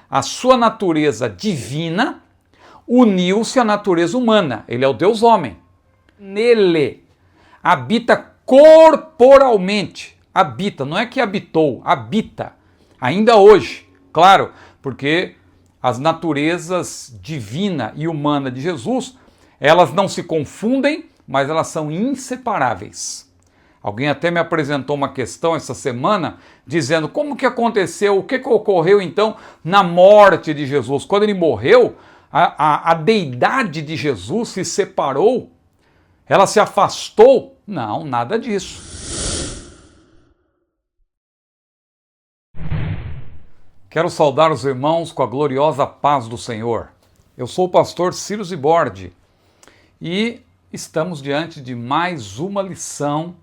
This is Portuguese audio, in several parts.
a sua natureza divina uniu-se à natureza humana. Ele é o Deus homem. Nele habita corporalmente. Habita, não é que habitou, habita. Ainda hoje, claro, porque as naturezas divina e humana de Jesus, elas não se confundem, mas elas são inseparáveis. Alguém até me apresentou uma questão essa semana, dizendo como que aconteceu, o que ocorreu então na morte de Jesus. Quando ele morreu, a deidade de Jesus se separou, ela se afastou? Não, nada disso. Quero saudar os irmãos com a gloriosa paz do Senhor. Eu sou o pastor Ciro Zibordi e estamos diante de mais uma lição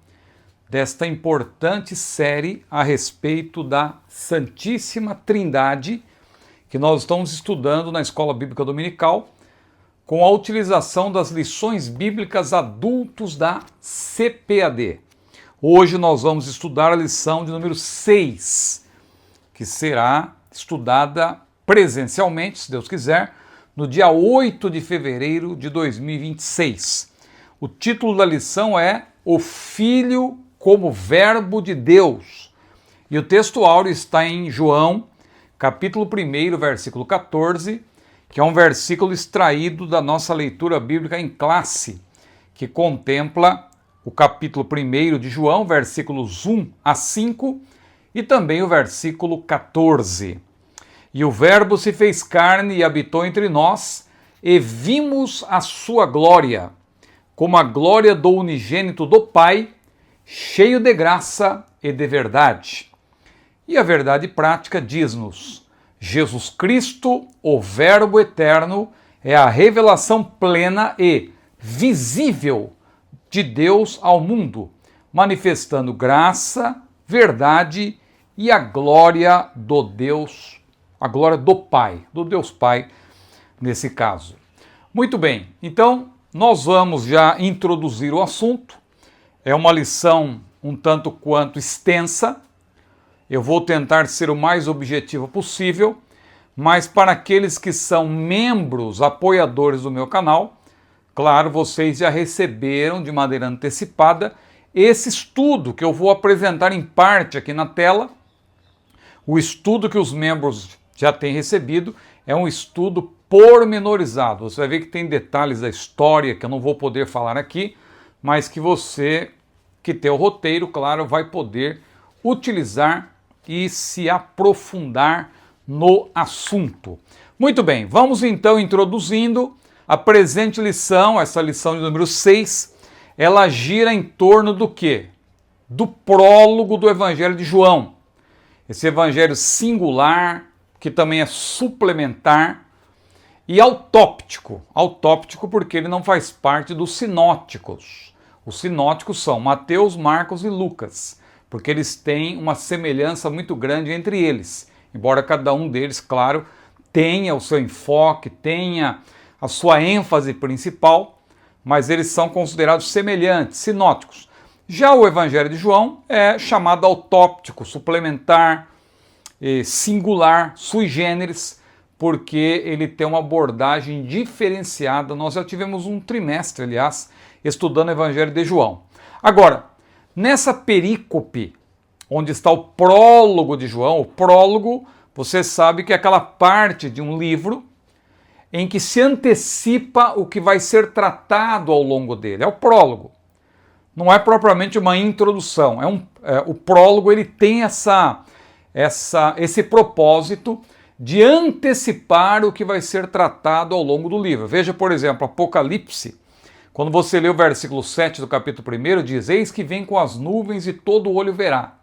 desta importante série a respeito da Santíssima Trindade, que nós estamos estudando na Escola Bíblica Dominical, com a utilização das lições bíblicas adultos da CPAD. Hoje nós vamos estudar a lição de número 6, que será estudada presencialmente, se Deus quiser, no dia 8 de fevereiro de 2026. O título da lição é O Filho como Verbo de Deus. E o texto áureo está em João, capítulo 1, versículo 14, que é um versículo extraído da nossa leitura bíblica em classe, que contempla o capítulo 1 de João, versículos 1 a 5, e também o versículo 14. E o Verbo se fez carne e habitou entre nós, e vimos a sua glória, como a glória do unigênito do Pai, cheio de graça e de verdade. E a verdade prática diz-nos: Jesus Cristo, o Verbo eterno, é a revelação plena e visível de Deus ao mundo, manifestando graça, verdade e a glória do Deus, a glória do Pai, do Deus Pai, nesse caso. Muito bem, então nós vamos já introduzir o assunto. É uma lição um tanto quanto extensa. Eu vou tentar ser o mais objetivo possível, mas para aqueles que são membros, apoiadores do meu canal, claro, vocês já receberam de maneira antecipada esse estudo que eu vou apresentar em parte aqui na tela. O estudo que os membros já têm recebido é um estudo pormenorizado. Você vai ver que tem detalhes da história que eu não vou poder falar aqui, mas que você que tem o roteiro, claro, vai poder utilizar e se aprofundar no assunto. Muito bem, vamos então introduzindo a presente lição, essa lição de número 6, ela gira em torno do quê? Do prólogo do Evangelho de João. Esse evangelho singular, que também é suplementar, e autóptico. Autóptico porque ele não faz parte dos sinóticos. Os sinóticos são Mateus, Marcos e Lucas, porque eles têm uma semelhança muito grande entre eles, embora cada um deles, claro, tenha o seu enfoque, tenha a sua ênfase principal, mas eles são considerados semelhantes, sinóticos. Já o Evangelho de João é chamado autóptico, suplementar, singular, sui generis, porque ele tem uma abordagem diferenciada. Nós já tivemos um trimestre, aliás, estudando o Evangelho de João. Agora, nessa perícope, onde está o prólogo de João, o prólogo, você sabe que é aquela parte de um livro em que se antecipa o que vai ser tratado ao longo dele. É o prólogo. Não é propriamente uma introdução. O prólogo ele tem esse propósito de antecipar o que vai ser tratado ao longo do livro. Veja, por exemplo, Apocalipse. Quando você lê o versículo 7 do capítulo 1, diz: Eis que vem com as nuvens e todo olho verá.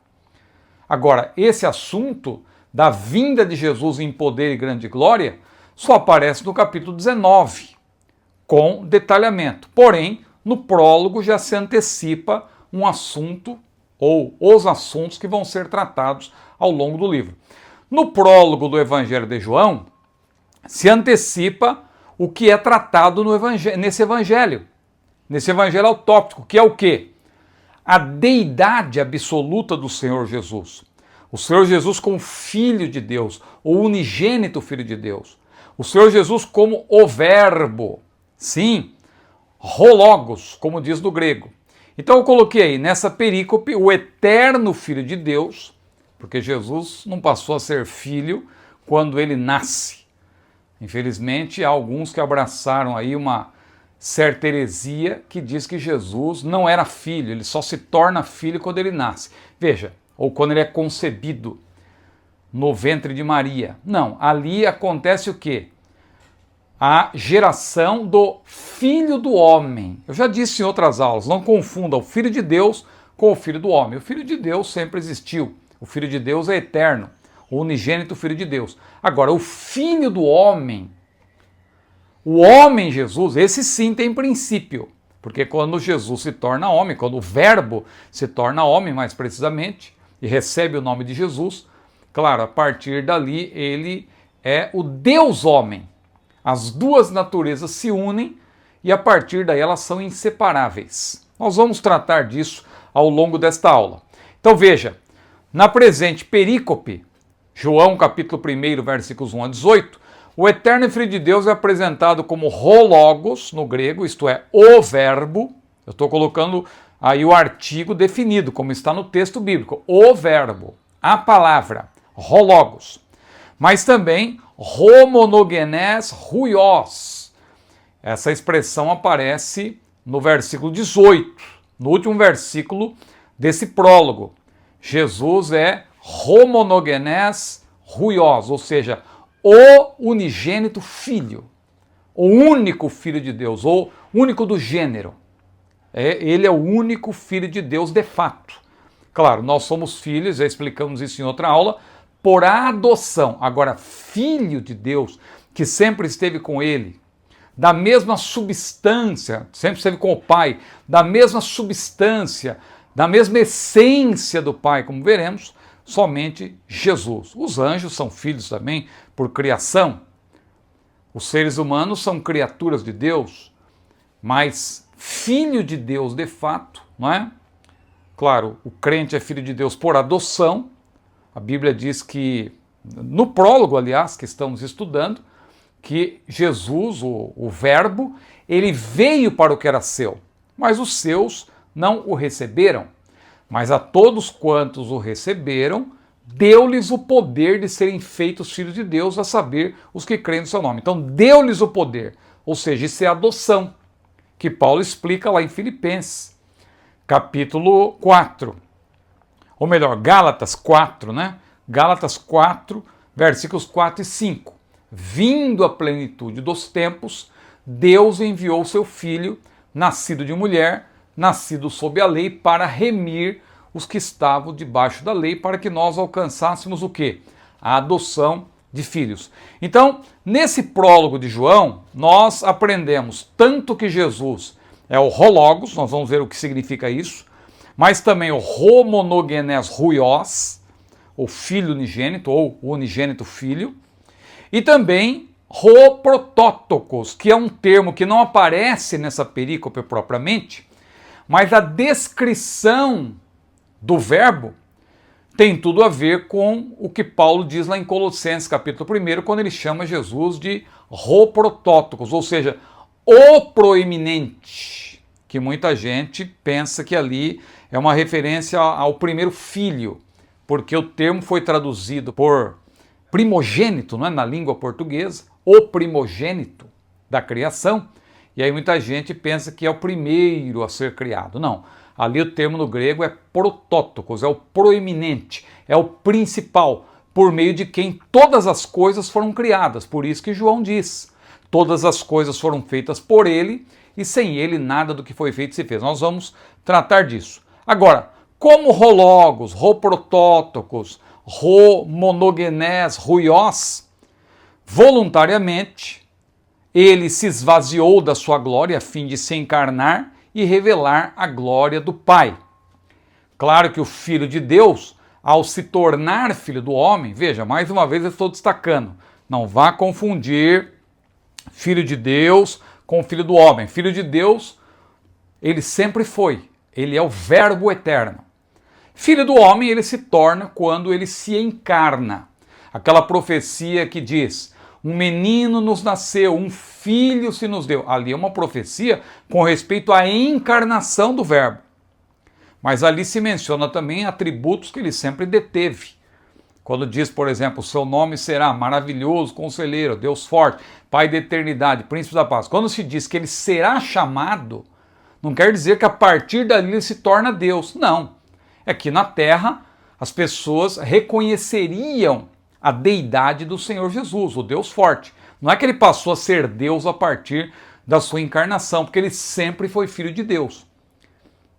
Agora, esse assunto da vinda de Jesus em poder e grande glória só aparece no capítulo 19, com detalhamento. Porém, no prólogo já se antecipa um assunto ou os assuntos que vão ser tratados ao longo do livro. No prólogo do Evangelho de João, se antecipa o que é tratado nesse evangelho autóptico, que é o quê? A deidade absoluta do Senhor Jesus. O Senhor Jesus como Filho de Deus, o unigênito Filho de Deus. O Senhor Jesus como o Verbo. Sim, Hologos, como diz no grego. Então eu coloquei aí nessa perícope o eterno Filho de Deus, porque Jesus não passou a ser filho quando ele nasce. Infelizmente, há alguns que abraçaram aí uma certa heresia que diz que Jesus não era filho, ele só se torna filho quando ele nasce. Veja, ou quando ele é concebido no ventre de Maria. Não, ali acontece o quê? A geração do Filho do Homem. Eu já disse em outras aulas, não confunda o Filho de Deus com o Filho do Homem. O Filho de Deus sempre existiu. O Filho de Deus é eterno. O unigênito Filho de Deus. Agora, o Filho do Homem, o homem Jesus, esse sim tem princípio. Porque quando Jesus se torna homem, quando o Verbo se torna homem, mais precisamente, e recebe o nome de Jesus, claro, a partir dali ele é o Deus homem. As duas naturezas se unem e a partir daí elas são inseparáveis. Nós vamos tratar disso ao longo desta aula. Então veja, na presente perícope, João capítulo 1, versículos 1 a 18, o eterno Filho de Deus é apresentado como Hologos, no grego, isto é, o Verbo. Eu estou colocando aí o artigo definido, como está no texto bíblico. O Verbo, a palavra, Hologos. Mas também homonogenes huios. Essa expressão aparece no versículo 18, no último versículo desse prólogo. Jesus é homonogenes huios, ou seja, o unigênito Filho, o único Filho de Deus, o único do gênero. Ele é o único Filho de Deus de fato. Claro, nós somos filhos, já explicamos isso em outra aula, por adoção. Agora, Filho de Deus, que sempre esteve com ele, da mesma substância, sempre esteve com o Pai, da mesma substância, da mesma essência do Pai, como veremos, somente Jesus. Os anjos são filhos também por criação. Os seres humanos são criaturas de Deus, mas filho de Deus de fato, não é? Claro, o crente é filho de Deus por adoção. A Bíblia diz que, no prólogo, aliás, que estamos estudando, que Jesus, o Verbo, ele veio para o que era seu, mas os seus não o receberam. Mas a todos quantos o receberam, deu-lhes o poder de serem feitos filhos de Deus, a saber, os que creem no seu nome. Então, deu-lhes o poder, ou seja, isso é adoção, que Paulo explica lá em Filipenses, capítulo 4. Ou melhor, Gálatas 4, né? Gálatas 4, versículos 4 e 5. Vindo a plenitude dos tempos, Deus enviou seu Filho, nascido de mulher, nascido sob a lei, para remir os que estavam debaixo da lei, para que nós alcançássemos o quê? A adoção de filhos. Então, nesse prólogo de João, nós aprendemos tanto que Jesus é o Hologos, nós vamos ver o que significa isso, mas também o homonogenes huios, o filho unigênito, ou o unigênito filho, e também hoprotótokos, que é um termo que não aparece nessa perícope propriamente, mas a descrição do verbo tem tudo a ver com o que Paulo diz lá em Colossenses capítulo 1, quando ele chama Jesus de hoprotótokos, ou seja, o proeminente, que muita gente pensa que ali é uma referência ao primeiro filho, porque o termo foi traduzido por primogênito, não é, na língua portuguesa, o primogênito da criação, e aí muita gente pensa que é o primeiro a ser criado. Não, ali o termo no grego é protótokos, é o proeminente, é o principal, por meio de quem todas as coisas foram criadas. Por isso que João diz, todas as coisas foram feitas por ele, e sem ele nada do que foi feito se fez. Nós vamos tratar disso. Agora, como hologos, hoprotótokos, homonogenes huios, voluntariamente, ele se esvaziou da sua glória a fim de se encarnar e revelar a glória do Pai. Claro que o Filho de Deus, ao se tornar filho do homem, veja, mais uma vez eu estou destacando, não vá confundir Filho de Deus com Filho do homem. Filho de Deus, ele sempre foi, ele é o Verbo eterno. Filho do homem ele se torna quando ele se encarna. Aquela profecia que diz: um menino nos nasceu, um filho se nos deu. Ali é uma profecia com respeito à encarnação do Verbo. Mas ali se menciona também atributos que ele sempre deteve. Quando diz, por exemplo, o seu nome será maravilhoso, conselheiro, Deus forte, Pai da eternidade, príncipe da paz. Quando se diz que ele será chamado, não quer dizer que a partir dali ele se torna Deus. Não. É que na terra as pessoas reconheceriam a deidade do Senhor Jesus, o Deus forte. Não é que ele passou a ser Deus a partir da sua encarnação, porque ele sempre foi filho de Deus.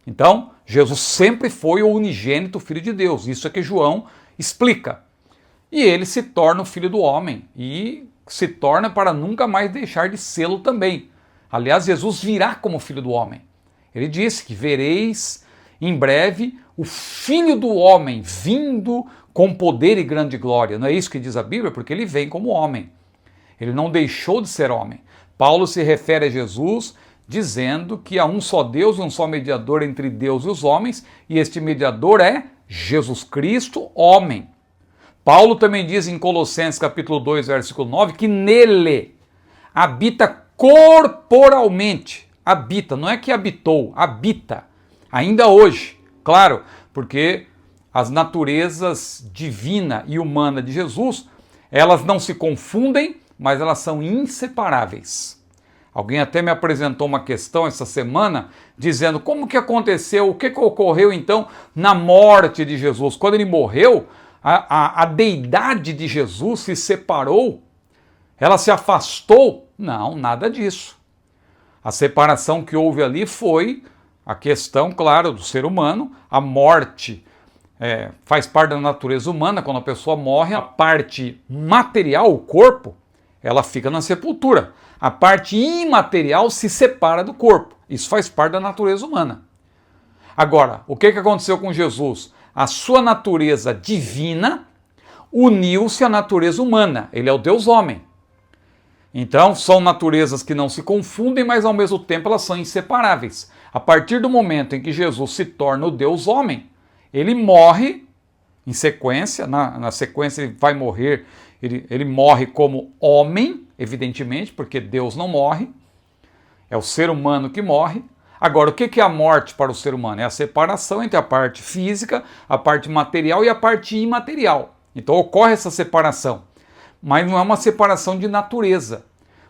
Então, Jesus sempre foi o unigênito filho de Deus. Isso é que João explica. E ele se torna o filho do homem e se torna para nunca mais deixar de sê-lo também. Aliás, Jesus virá como filho do homem. Ele disse que vereis em breve o filho do homem vindo com poder e grande glória. Não é isso que diz a Bíblia? Porque ele vem como homem. Ele não deixou de ser homem. Paulo se refere a Jesus dizendo que há um só Deus e um só mediador entre Deus e os homens, e este mediador é Jesus Cristo, homem. Paulo também diz em Colossenses capítulo 2, versículo 9, que nele habita corporalmente. Habita, não é que habitou, habita. Ainda hoje, claro, porque as naturezas divina e humana de Jesus, elas não se confundem, mas elas são inseparáveis. Alguém até me apresentou uma questão essa semana, dizendo como que aconteceu, o que ocorreu então na morte de Jesus. Quando ele morreu, a deidade de Jesus se separou, ela se afastou? Não, nada disso. A separação que houve ali foi a questão, claro, do ser humano. A morte faz parte da natureza humana. Quando a pessoa morre, a parte material, o corpo, ela fica na sepultura. A parte imaterial se separa do corpo. Isso faz parte da natureza humana. Agora, o que aconteceu com Jesus? A sua natureza divina uniu-se à natureza humana. Ele é o Deus homem. Então, são naturezas que não se confundem, mas ao mesmo tempo elas são inseparáveis. A partir do momento em que Jesus se torna o Deus homem, ele morre em sequência, na sequência ele vai morrer, ele morre como homem, evidentemente, porque Deus não morre, é o ser humano que morre. Agora, o que é a morte para o ser humano? É a separação entre a parte física, a parte material e a parte imaterial. Então ocorre essa separação, mas não é uma separação de natureza.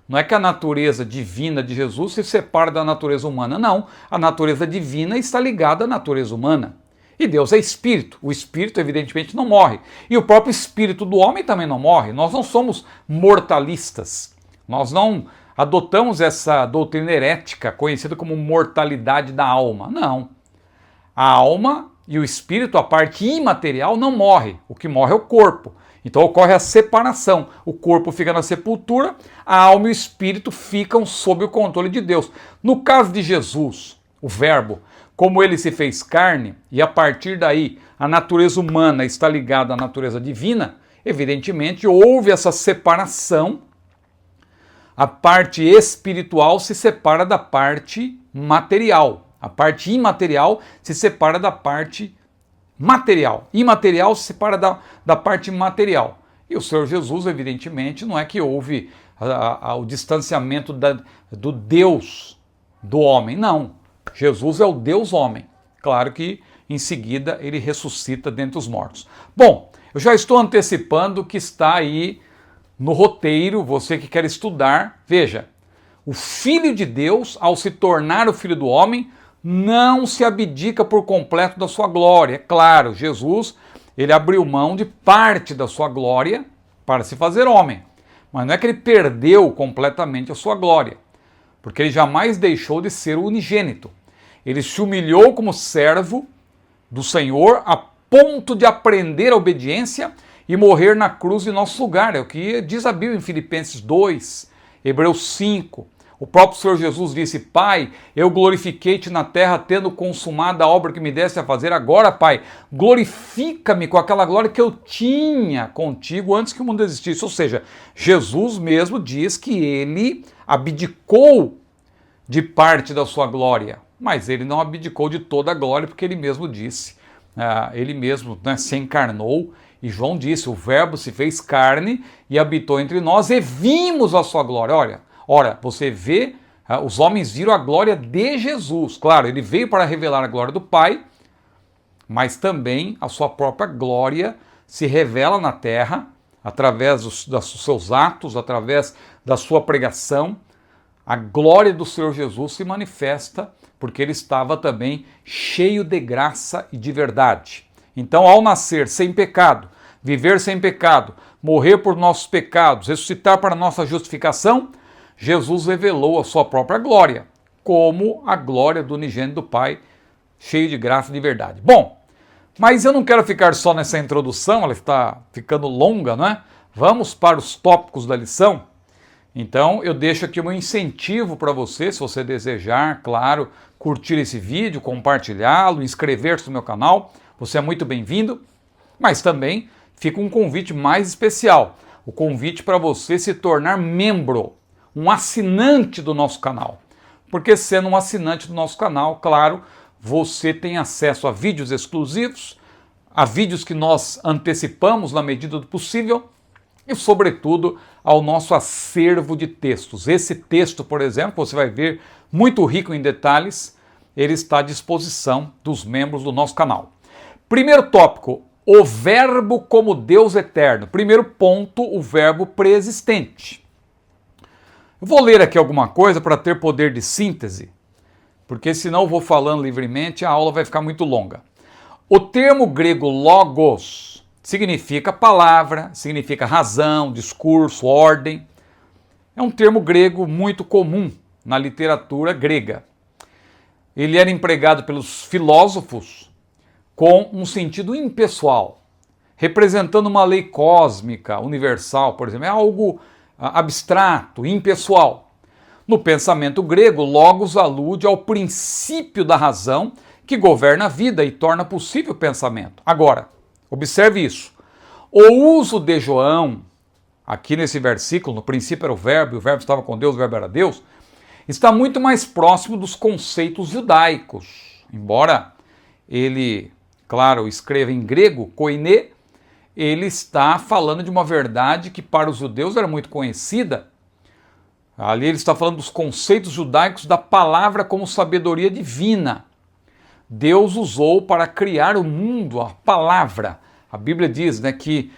Não é que a natureza divina de Jesus se separa da natureza humana, não. A natureza divina está ligada à natureza humana. E Deus é espírito. O espírito, evidentemente, não morre. E o próprio espírito do homem também não morre. Nós não somos mortalistas. Nós não adotamos essa doutrina herética conhecida como mortalidade da alma. Não. A alma e o espírito, a parte imaterial, não morre. O que morre é o corpo. Então ocorre a separação. O corpo fica na sepultura, a alma e o espírito ficam sob o controle de Deus. No caso de Jesus, o Verbo, como ele se fez carne, e a partir daí a natureza humana está ligada à natureza divina, evidentemente houve essa separação. A parte espiritual se separa da parte material. A parte imaterial se separa da parte material. Imaterial se separa da parte material. E o Senhor Jesus, evidentemente, não é que houve o distanciamento do Deus do homem. Não. Jesus é o Deus homem. Claro que em seguida ele ressuscita dentre os mortos. Bom, eu já estou antecipando o que está aí no roteiro, você que quer estudar. Veja, o Filho de Deus, ao se tornar o Filho do homem, não se abdica por completo da sua glória. É claro, Jesus, ele abriu mão de parte da sua glória para se fazer homem. Mas não é que ele perdeu completamente a sua glória, porque ele jamais deixou de ser o unigênito. Ele se humilhou como servo do Senhor a ponto de aprender a obediência e morrer na cruz em nosso lugar. É o que diz a Bíblia em Filipenses 2, Hebreus 5. O próprio Senhor Jesus disse: Pai, eu glorifiquei-te na terra, tendo consumado a obra que me deste a fazer. Agora, Pai, glorifica-me com aquela glória que eu tinha contigo antes que o mundo existisse. Ou seja, Jesus mesmo diz que ele abdicou de parte da sua glória, mas ele não abdicou de toda a glória, porque ele mesmo disse ele mesmo, né, se encarnou, e João disse, o verbo se fez carne e habitou entre nós e vimos a sua glória. Ora, você vê, os homens viram a glória de Jesus. Claro, ele veio para revelar a glória do Pai, mas também a sua própria glória se revela na terra, através dos seus atos, através da sua pregação. A glória do Senhor Jesus se manifesta porque ele estava também cheio de graça e de verdade. Então, ao nascer sem pecado, viver sem pecado, morrer por nossos pecados, ressuscitar para nossa justificação, Jesus revelou a sua própria glória, como a glória do unigênito do Pai, cheio de graça e de verdade. Bom, mas eu não quero ficar só nessa introdução, ela está ficando longa, não é? Vamos para os tópicos da lição. Então, eu deixo aqui um incentivo para você, se você desejar, claro, curtir esse vídeo, compartilhá-lo, inscrever-se no meu canal, você é muito bem-vindo, mas também fica um convite mais especial, o convite para você se tornar membro, um assinante do nosso canal. Porque sendo um assinante do nosso canal, claro, você tem acesso a vídeos exclusivos, a vídeos que nós antecipamos na medida do possível e, sobretudo, ao nosso acervo de textos. Esse texto, por exemplo, você vai ver muito rico em detalhes, ele está à disposição dos membros do nosso canal. Primeiro tópico, o verbo como Deus eterno. Primeiro ponto, o verbo preexistente. Eu vou ler aqui alguma coisa para ter poder de síntese, porque senão eu vou falando livremente, a aula vai ficar muito longa. O termo grego logos significa palavra, significa razão, discurso, ordem. É um termo grego muito comum na literatura grega. Ele era empregado pelos filósofos com um sentido impessoal, representando uma lei cósmica, universal, por exemplo. É algo abstrato, impessoal. No pensamento grego, logos alude ao princípio da razão que governa a vida e torna possível o pensamento. Agora, observe isso. O uso de João, aqui nesse versículo, no princípio era o verbo estava com Deus, o verbo era Deus, está muito mais próximo dos conceitos judaicos. Embora ele, claro, escreva em grego, koiné, ele está falando de uma verdade que para os judeus era muito conhecida. Ali ele está falando dos conceitos judaicos da palavra como sabedoria divina. Deus usou para criar o mundo a palavra. A Bíblia diz, né, que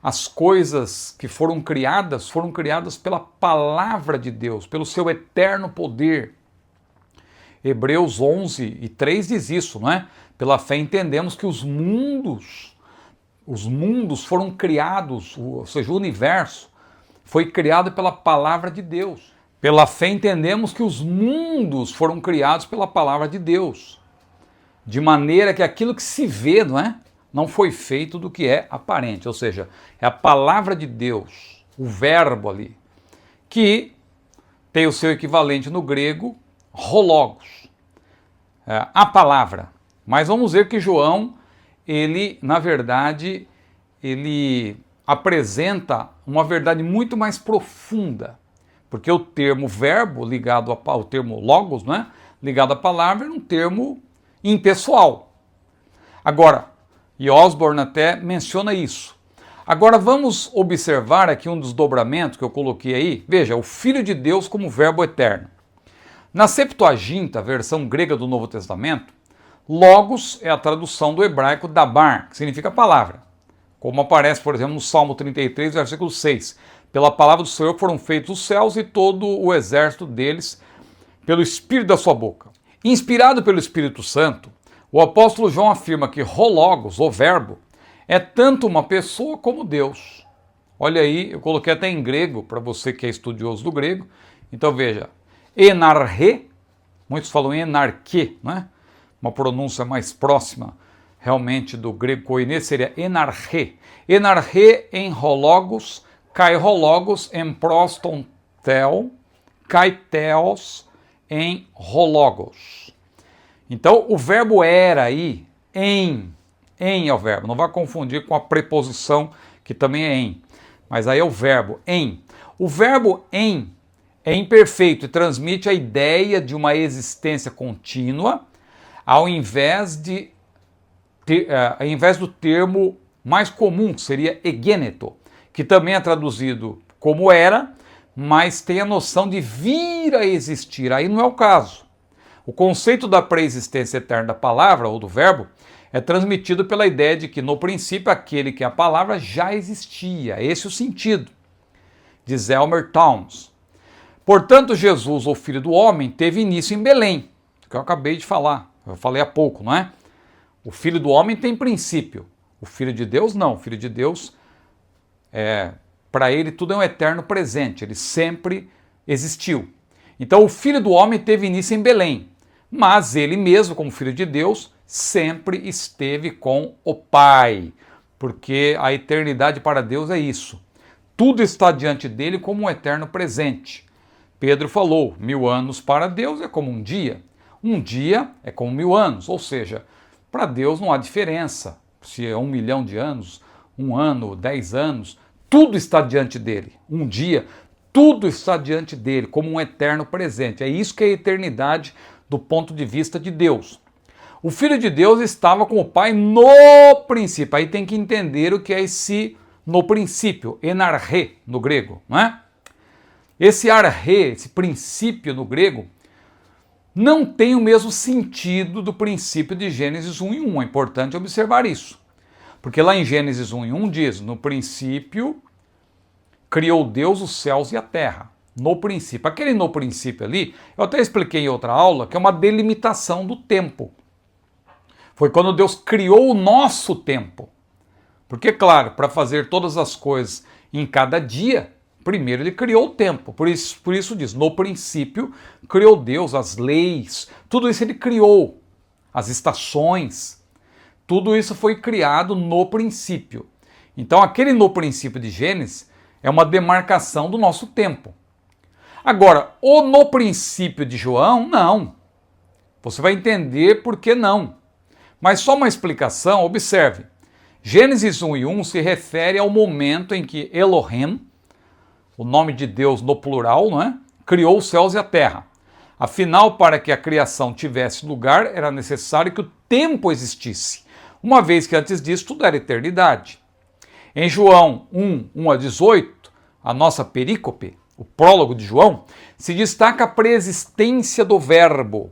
as coisas que foram criadas pela palavra de Deus, pelo seu eterno poder. Hebreus 11:3 diz isso, não é? Pela fé entendemos que os mundos foram criados, ou seja, o universo foi criado pela palavra de Deus. Pela fé entendemos que os mundos foram criados pela palavra de Deus. De maneira que aquilo que se vê, não é? Não foi feito do que é aparente. Ou seja, é a palavra de Deus, o verbo ali, que tem o seu equivalente no grego, hologos. A palavra. Mas vamos ver que João, ele, na verdade, ele apresenta uma verdade muito mais profunda, porque o termo verbo ligado ao termo logos, né, ligado à palavra, é um termo impessoal. Agora, e Osborne até menciona isso. Agora vamos observar aqui um desdobramento que eu coloquei aí. Veja, o Filho de Deus como verbo eterno. Na Septuaginta, versão grega do Novo Testamento, logos é a tradução do hebraico dabar, que significa palavra. Como aparece, por exemplo, no Salmo 33, versículo 6. Pela palavra do Senhor foram feitos os céus e todo o exército deles pelo Espírito da sua boca. Inspirado pelo Espírito Santo, o apóstolo João afirma que hologos, o verbo, é tanto uma pessoa como Deus. Olha aí, eu coloquei até em grego, para você que é estudioso do grego. Então veja, enarche, muitos falam enarque, não é? Uma pronúncia mais próxima realmente do grego koiné seria enarche. Enarche em hologos, kai hologos em proston tel, kai theos em hologos. Então o verbo era aí, em é o verbo, não vai confundir com a preposição que também é em, mas aí é o verbo em. O verbo em é imperfeito e transmite a ideia de uma existência contínua, ao invés de ao invés do termo mais comum, que seria egêneto, que também é traduzido como era, mas tem a noção de vir a existir. Aí não é o caso. O conceito da pré-existência eterna da palavra, ou do verbo, é transmitido pela ideia de que, no princípio, aquele que é a palavra já existia. Esse é o sentido, diz Elmer Towns. Portanto, Jesus, o Filho do Homem, teve início em Belém, que eu acabei de falar, eu falei há pouco, não é? O Filho do Homem tem princípio, o Filho de Deus não. O Filho de Deus, para ele, tudo é um eterno presente, ele sempre existiu. Então, o Filho do Homem teve início em Belém, mas ele mesmo, como Filho de Deus, sempre esteve com o Pai, porque a eternidade para Deus é isso. Tudo está diante dele como um eterno presente. Pedro falou, 1000 anos para Deus é como um dia é como 1000 anos, ou seja, para Deus não há diferença, se é 1 milhão de anos, 1 ano, 10 anos, tudo está diante dele. Um dia, tudo está diante dele como um eterno presente. É isso que é a eternidade do ponto de vista de Deus. O Filho de Deus estava com o Pai no princípio. Aí tem que entender o que é esse no princípio, enarche no grego, não é? Esse arche, esse princípio no grego, não tem o mesmo sentido do princípio de Gênesis 1:1. É importante observar isso. Porque lá em Gênesis 1:1 diz, no princípio criou Deus os céus e a terra. No princípio. Aquele no princípio ali, eu até expliquei em outra aula, que é uma delimitação do tempo. Foi quando Deus criou o nosso tempo. Porque, claro, para fazer todas as coisas em cada dia, primeiro ele criou o tempo. Por isso diz, no princípio criou Deus as leis. Tudo isso ele criou. As estações. Tudo isso foi criado no princípio. Então, aquele no princípio de Gênesis é uma demarcação do nosso tempo. Agora, o no princípio de João, não. Você vai entender por que não. Mas só uma explicação, observe. Gênesis 1:1 se refere ao momento em que Elohim, o nome de Deus no plural, não é? Criou os céus e a terra. Afinal, para que a criação tivesse lugar, era necessário que o tempo existisse, uma vez que antes disso tudo era eternidade. Em João 1:1-18, a nossa perícope, o prólogo de João, se destaca a preexistência do Verbo,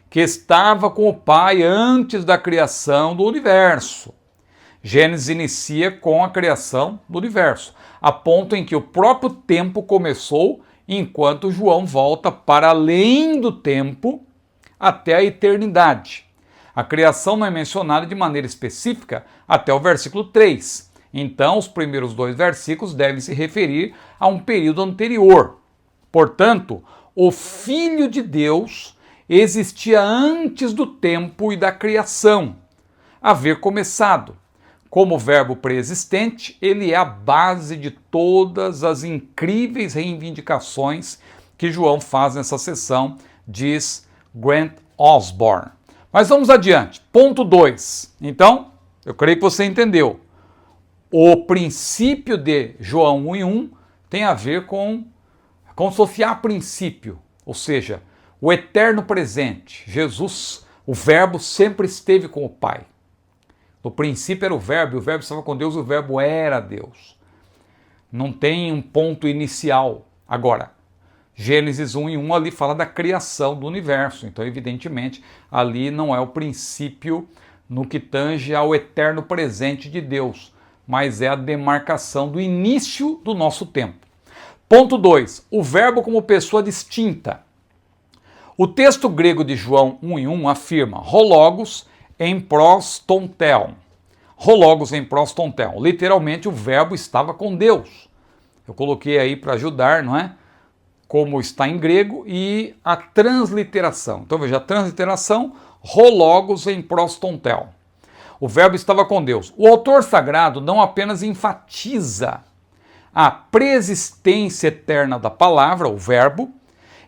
que estava com o Pai antes da criação do universo. Gênesis inicia com a criação do universo, a ponto em que o próprio tempo começou, enquanto João volta para além do tempo até a eternidade. A criação não é mencionada de maneira específica até o versículo 3. Então, os primeiros 2 versículos devem se referir a um período anterior. Portanto, o Filho de Deus existia antes do tempo e da criação haver começado. Como verbo preexistente, ele é a base de todas as incríveis reivindicações que João faz nessa sessão, diz Grant Osborne. Mas vamos adiante. Ponto 2. Então, eu creio que você entendeu. O princípio de João 1:1 tem a ver com associar princípio, ou seja, o eterno presente. Jesus, o verbo, sempre esteve com o Pai. No princípio era o verbo estava com Deus, o verbo era Deus. Não tem um ponto inicial. Agora, Gênesis 1:1 ali fala da criação do universo, então evidentemente ali não é o princípio no que tange ao eterno presente de Deus, mas é a demarcação do início do nosso tempo. Ponto 2. O verbo como pessoa distinta. O texto grego de João 1:1 afirma hologos em prostonteon. Hologos em prostonteon. Literalmente o verbo estava com Deus. Eu coloquei aí para ajudar, não é? Como está em grego e a transliteração. Então veja, a transliteração, hologos em prostonteon. O verbo estava com Deus. O autor sagrado não apenas enfatiza a preexistência eterna da palavra, o verbo,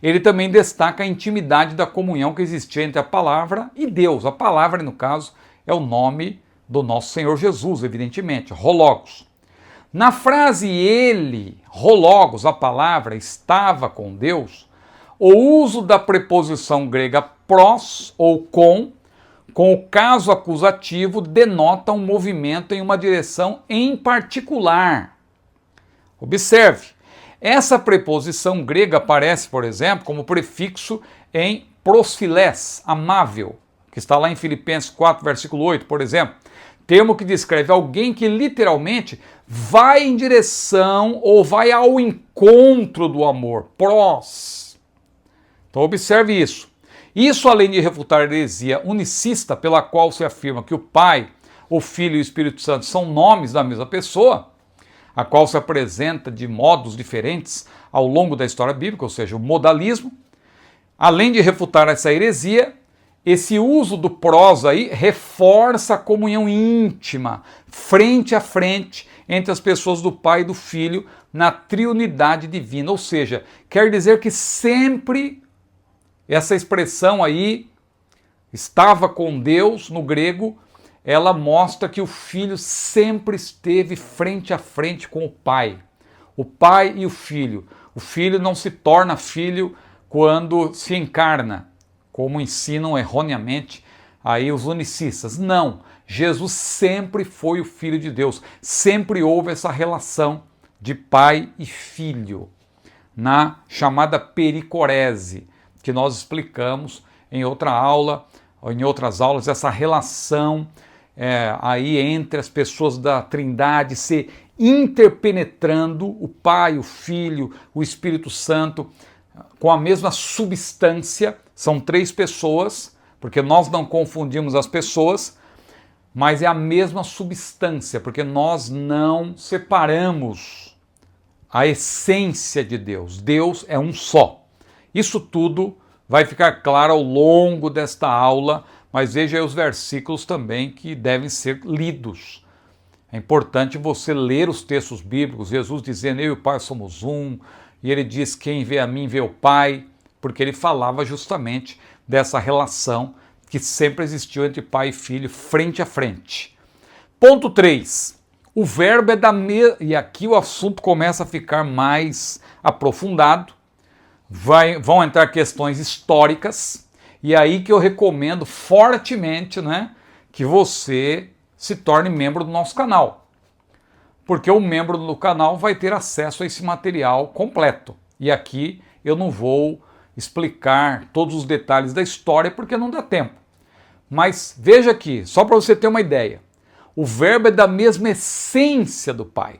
ele também destaca a intimidade da comunhão que existia entre a palavra e Deus. A palavra, no caso, é o nome do nosso Senhor Jesus, evidentemente, hologos. Na frase ele, hologos, a palavra, estava com Deus, o uso da preposição grega pros ou com com o caso acusativo, denota um movimento em uma direção em particular. Observe, essa preposição grega aparece, por exemplo, como prefixo em prosphilés, amável, que está lá em Filipenses 4, versículo 8, por exemplo. Termo que descreve alguém que literalmente vai em direção ou vai ao encontro do amor, pros. Então observe isso. Isso, além de refutar a heresia unicista, pela qual se afirma que o Pai, o Filho e o Espírito Santo são nomes da mesma pessoa, a qual se apresenta de modos diferentes ao longo da história bíblica, ou seja, o modalismo. Além de refutar essa heresia, esse uso do prós aí reforça a comunhão íntima, frente a frente, entre as pessoas do Pai e do Filho na triunidade divina. Ou seja, quer dizer que sempre essa expressão aí, estava com Deus, no grego, ela mostra que o Filho sempre esteve frente a frente com o Pai. O Pai e o Filho. O Filho não se torna filho quando se encarna, como ensinam erroneamente aí os unicistas. Não, Jesus sempre foi o Filho de Deus. Sempre houve essa relação de pai e filho, na chamada pericorese, que nós explicamos em outra aula, ou em outras aulas, essa relação aí entre as pessoas da Trindade se interpenetrando, o Pai, o Filho, o Espírito Santo, com a mesma substância. São três pessoas, porque nós não confundimos as pessoas, mas é a mesma substância, porque nós não separamos a essência de Deus. Deus é um só. Isso tudo vai ficar claro ao longo desta aula, mas veja aí os versículos também que devem ser lidos. É importante você ler os textos bíblicos, Jesus dizendo, eu e o Pai somos um, e ele diz, quem vê a mim vê o Pai, porque ele falava justamente dessa relação que sempre existiu entre pai e filho, frente a frente. Ponto 3. O verbo é da mesma... E aqui o assunto começa a ficar mais aprofundado. Vão entrar questões históricas, e aí que eu recomendo fortemente, que você se torne membro do nosso canal. Porque o membro do canal vai ter acesso a esse material completo. E aqui eu não vou explicar todos os detalhes da história, porque não dá tempo. Mas veja aqui, só para você ter uma ideia. O verbo é da mesma essência do Pai.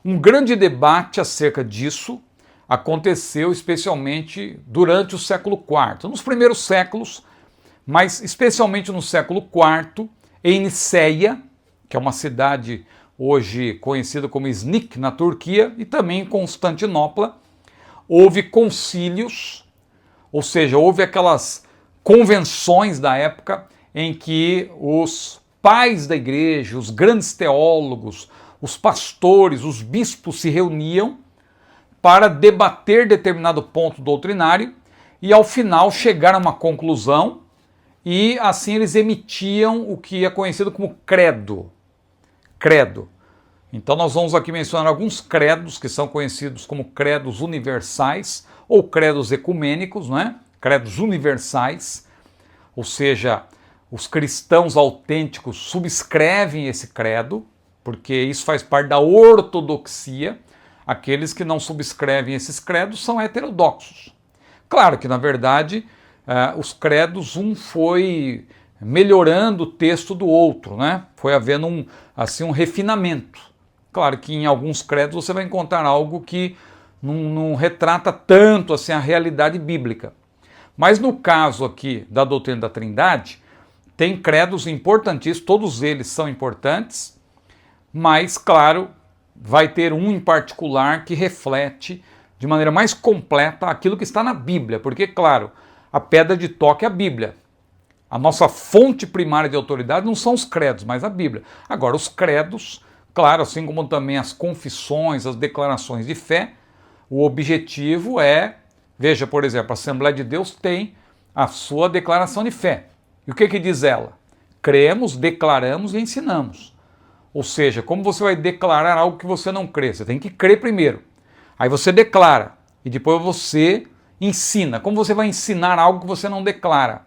Um grande debate acerca disso aconteceu especialmente durante o século IV. Nos primeiros séculos, mas especialmente no século IV, em Niceia, que é uma cidade hoje conhecida como Iznik, na Turquia, e também em Constantinopla, houve concílios, ou seja, houve aquelas convenções da época em que os pais da igreja, os grandes teólogos, os pastores, os bispos se reuniam para debater determinado ponto doutrinário e ao final chegar a uma conclusão, e assim eles emitiam o que é conhecido como credo. Credo. Então nós vamos aqui mencionar alguns credos que são conhecidos como credos universais ou credos ecumênicos, credos universais, ou seja, os cristãos autênticos subscrevem esse credo, porque isso faz parte da ortodoxia. Aqueles que não subscrevem esses credos são heterodoxos. Claro que, na verdade, os credos, um foi melhorando o texto do outro, Foi havendo um refinamento. Claro que em alguns credos você vai encontrar algo que não retrata tanto assim a realidade bíblica. Mas no caso aqui da doutrina da Trindade, tem credos importantíssimos, todos eles são importantes, mas, claro, vai ter um em particular que reflete de maneira mais completa aquilo que está na Bíblia, porque, claro, a pedra de toque é a Bíblia. A nossa fonte primária de autoridade não são os credos, mas a Bíblia. Agora, os credos, claro, assim como também as confissões, as declarações de fé, o objetivo é, veja, por exemplo, a Assembleia de Deus tem a sua declaração de fé. E o que diz ela? Cremos, declaramos e ensinamos. Ou seja, como você vai declarar algo que você não crê? Você tem que crer primeiro. Aí você declara e depois você ensina. Como você vai ensinar algo que você não declara?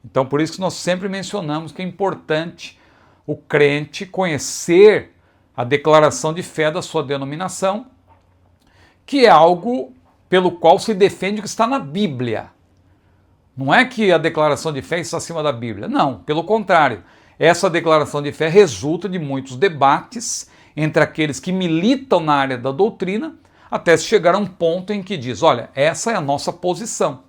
Então, por isso que nós sempre mencionamos que é importante o crente conhecer a declaração de fé da sua denominação, que é algo pelo qual se defende o que está na Bíblia. Não é que a declaração de fé está acima da Bíblia. Não, pelo contrário. Essa declaração de fé resulta de muitos debates entre aqueles que militam na área da doutrina, até se chegar a um ponto em que diz, olha, essa é a nossa posição.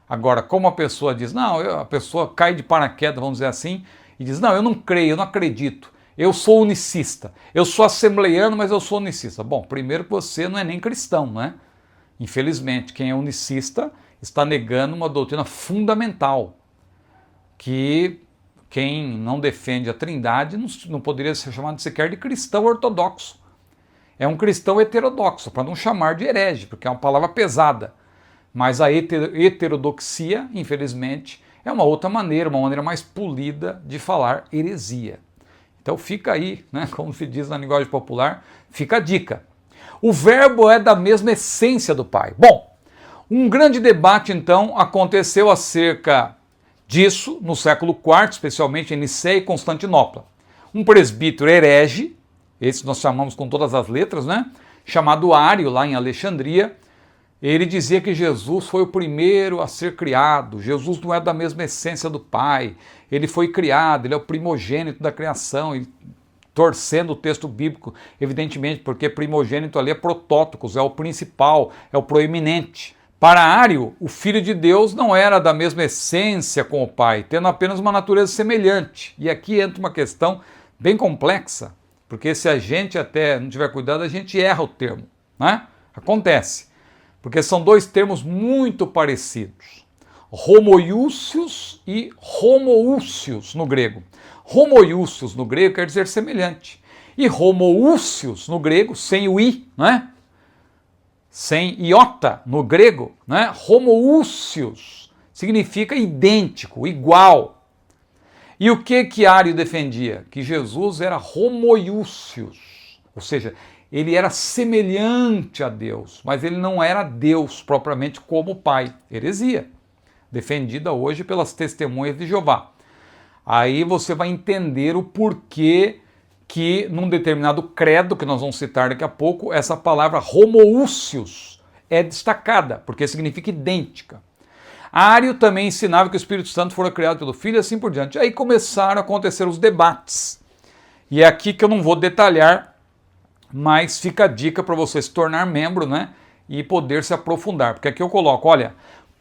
Agora, como a pessoa diz, não, a pessoa cai de paraquedas, vamos dizer assim, e diz, não, eu não creio, eu não acredito, eu sou unicista, eu sou assembleiano, mas eu sou unicista. Bom, primeiro que você não é nem cristão, né? Infelizmente, quem é unicista está negando uma doutrina fundamental, que quem não defende a Trindade não poderia ser chamado sequer de cristão ortodoxo. É um cristão heterodoxo, para não chamar de herege, porque é uma palavra pesada. Mas a heterodoxia, infelizmente, é uma outra maneira, uma maneira mais polida de falar heresia. Então fica aí, né, como se diz na linguagem popular, fica a dica. O verbo é da mesma essência do Pai. Bom, um grande debate então aconteceu acerca disso no século IV, especialmente em Niceia e Constantinopla. Um presbítero herege, esse nós chamamos com todas as letras, né, chamado Ário, lá em Alexandria, ele dizia que Jesus foi o primeiro a ser criado, Jesus não é da mesma essência do Pai, ele foi criado, ele é o primogênito da criação, e torcendo o texto bíblico, evidentemente, porque primogênito ali é protótocos, é o principal, é o proeminente. Para Ário, o Filho de Deus não era da mesma essência com o Pai, tendo apenas uma natureza semelhante. E aqui entra uma questão bem complexa, porque se a gente até não tiver cuidado, a gente erra o termo, né? Acontece. Porque são dois termos muito parecidos. Homoiousios e homoousios no grego. Homoiousios no grego quer dizer semelhante. E homoousios no grego, sem o i, né? Sem iota no grego, né? Homoousios significa idêntico, igual. E o que Ário defendia? Que Jesus era homoiousios, ou seja, ele era semelhante a Deus, mas ele não era Deus propriamente como o Pai. Heresia, defendida hoje pelas testemunhas de Jeová. Aí você vai entender o porquê que num determinado credo, que nós vamos citar daqui a pouco, essa palavra homoousios é destacada, porque significa idêntica. Ário também ensinava que o Espírito Santo fora criado pelo Filho e assim por diante. Aí começaram a acontecer os debates. E é aqui que eu não vou detalhar, mas fica a dica para você se tornar membro, né, e poder se aprofundar. Porque aqui eu coloco, olha,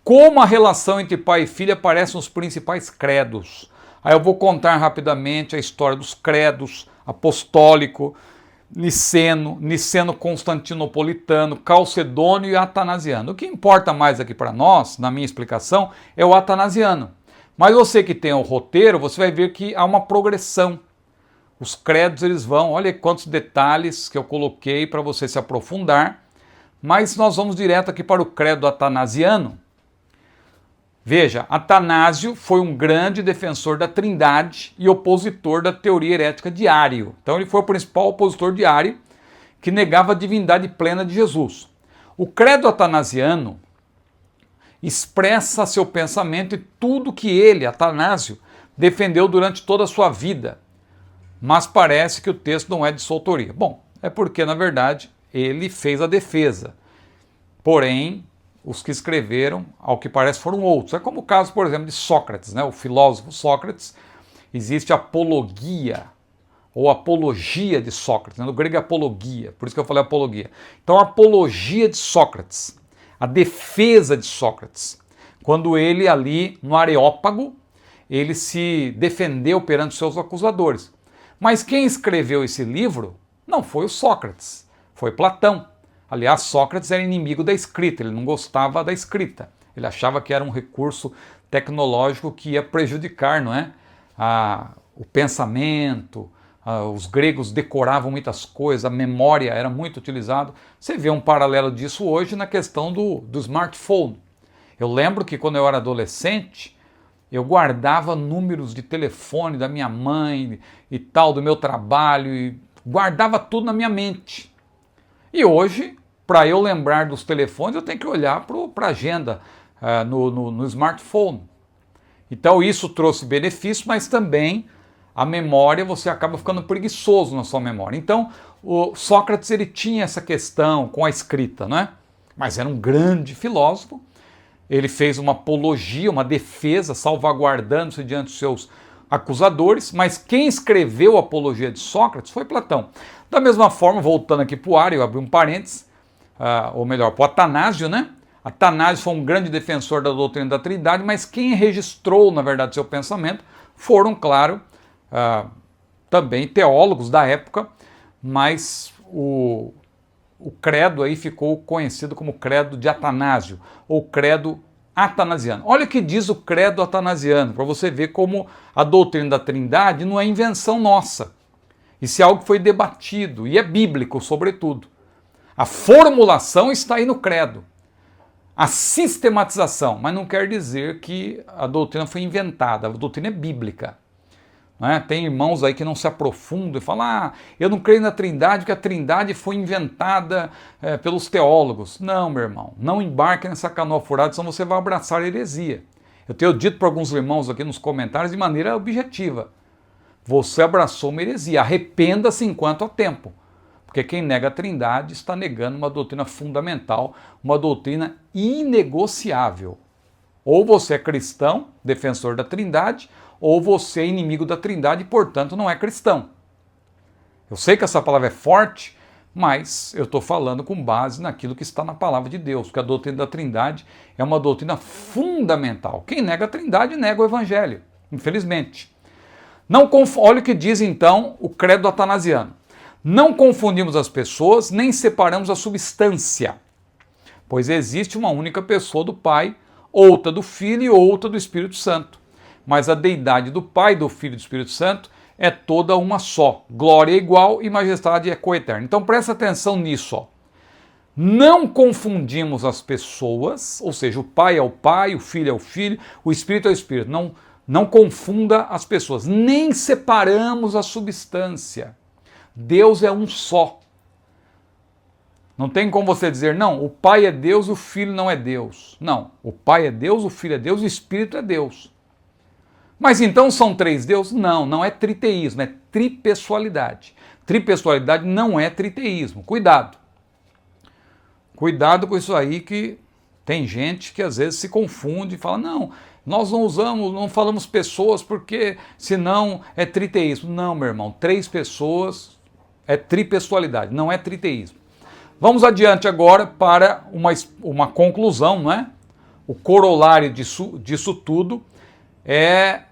como a relação entre pai e filho aparece nos principais credos. Aí eu vou contar rapidamente a história dos credos, apostólico, niceno constantinopolitano, calcedônio e atanasiano. O que importa mais aqui para nós, na minha explicação, é o atanasiano. Mas você que tem o roteiro, você vai ver que há uma progressão. Os credos eles vão, olha quantos detalhes que eu coloquei para você se aprofundar, mas nós vamos direto aqui para o credo atanasiano. Veja, Atanásio foi um grande defensor da Trindade e opositor da teoria herética de Ário. Então ele foi o principal opositor de Ário, que negava a divindade plena de Jesus. O credo atanasiano expressa seu pensamento e tudo que ele, Atanásio, defendeu durante toda a sua vida. Mas parece que o texto não é de sua autoria. Bom, é porque, na verdade, ele fez a defesa. Porém, os que escreveram, ao que parece, foram outros. É como o caso, por exemplo, de Sócrates, né? O filósofo Sócrates. Existe a apologia, ou apologia de Sócrates. Né? No grego é apologia, por isso que eu falei apologia. Então, a apologia de Sócrates, a defesa de Sócrates, quando ele ali, no Areópago, ele se defendeu perante seus acusadores. Mas quem escreveu esse livro não foi o Sócrates, foi Platão. Aliás, Sócrates era inimigo da escrita, ele não gostava da escrita. Ele achava que era um recurso tecnológico que ia prejudicar, não é? O pensamento, os gregos decoravam muitas coisas, a memória era muito utilizada. Você vê um paralelo disso hoje na questão do smartphone. Eu lembro que quando eu era adolescente, eu guardava números de telefone da minha mãe e tal, do meu trabalho, e guardava tudo na minha mente. E hoje, para eu lembrar dos telefones, eu tenho que olhar para a agenda no smartphone. Então isso trouxe benefício, mas também a memória, você acaba ficando preguiçoso na sua memória. Então o Sócrates ele tinha essa questão com a escrita, não é? Mas era um grande filósofo. Ele fez uma apologia, uma defesa, salvaguardando-se diante dos seus acusadores, mas quem escreveu a apologia de Sócrates foi Platão. Da mesma forma, voltando aqui para o Ário, eu abri um parênteses, ou melhor, para o Atanásio, né? Atanásio foi um grande defensor da doutrina da Trindade, mas quem registrou, na verdade, seu pensamento foram, claro, também teólogos da época, mas o credo aí ficou conhecido como credo de Atanásio, ou credo atanasiano. Olha o que diz o credo atanasiano, para você ver como a doutrina da Trindade não é invenção nossa. Isso é algo que foi debatido, e é bíblico, sobretudo. A formulação está aí no credo. A sistematização, mas não quer dizer que a doutrina foi inventada, a doutrina é bíblica. Tem irmãos aí que não se aprofundam e falam, eu não creio na Trindade porque a Trindade foi inventada pelos teólogos. Não, meu irmão, não embarque nessa canoa furada, senão você vai abraçar a heresia. Eu tenho dito para alguns irmãos aqui nos comentários de maneira objetiva. Você abraçou uma heresia, arrependa-se enquanto há tempo. Porque quem nega a Trindade está negando uma doutrina fundamental, uma doutrina inegociável. Ou você é cristão, defensor da Trindade, ou você é inimigo da Trindade e, portanto, não é cristão. Eu sei que essa palavra é forte, mas eu estou falando com base naquilo que está na palavra de Deus, porque a doutrina da Trindade é uma doutrina fundamental. Quem nega a Trindade nega o Evangelho, infelizmente. Olha o que diz, então, o credo atanasiano. Não confundimos as pessoas, nem separamos a substância, pois existe uma única pessoa do Pai, outra do Filho e outra do Espírito Santo. Mas a deidade do Pai, do Filho e do Espírito Santo é toda uma só. Glória é igual e majestade é coeterna. Então presta atenção nisso. Ó. Não confundimos as pessoas, ou seja, o Pai é o Pai, o Filho é o Filho, o Espírito é o Espírito. Não confunda as pessoas. Nem separamos a substância. Deus é um só. Não tem como você dizer, não, o Pai é Deus, o Filho não é Deus. Não, o Pai é Deus, o Filho é Deus, o Espírito é Deus. Mas então são três deuses? Não, não é triteísmo, é tripessoalidade. Tripessoalidade não é triteísmo. Cuidado. Cuidado com isso aí, que tem gente que às vezes se confunde e fala, não, nós não falamos pessoas porque senão é triteísmo. Não, meu irmão, três pessoas é tripessoalidade, não é triteísmo. Vamos adiante agora para uma conclusão, não é? O corolário disso tudo é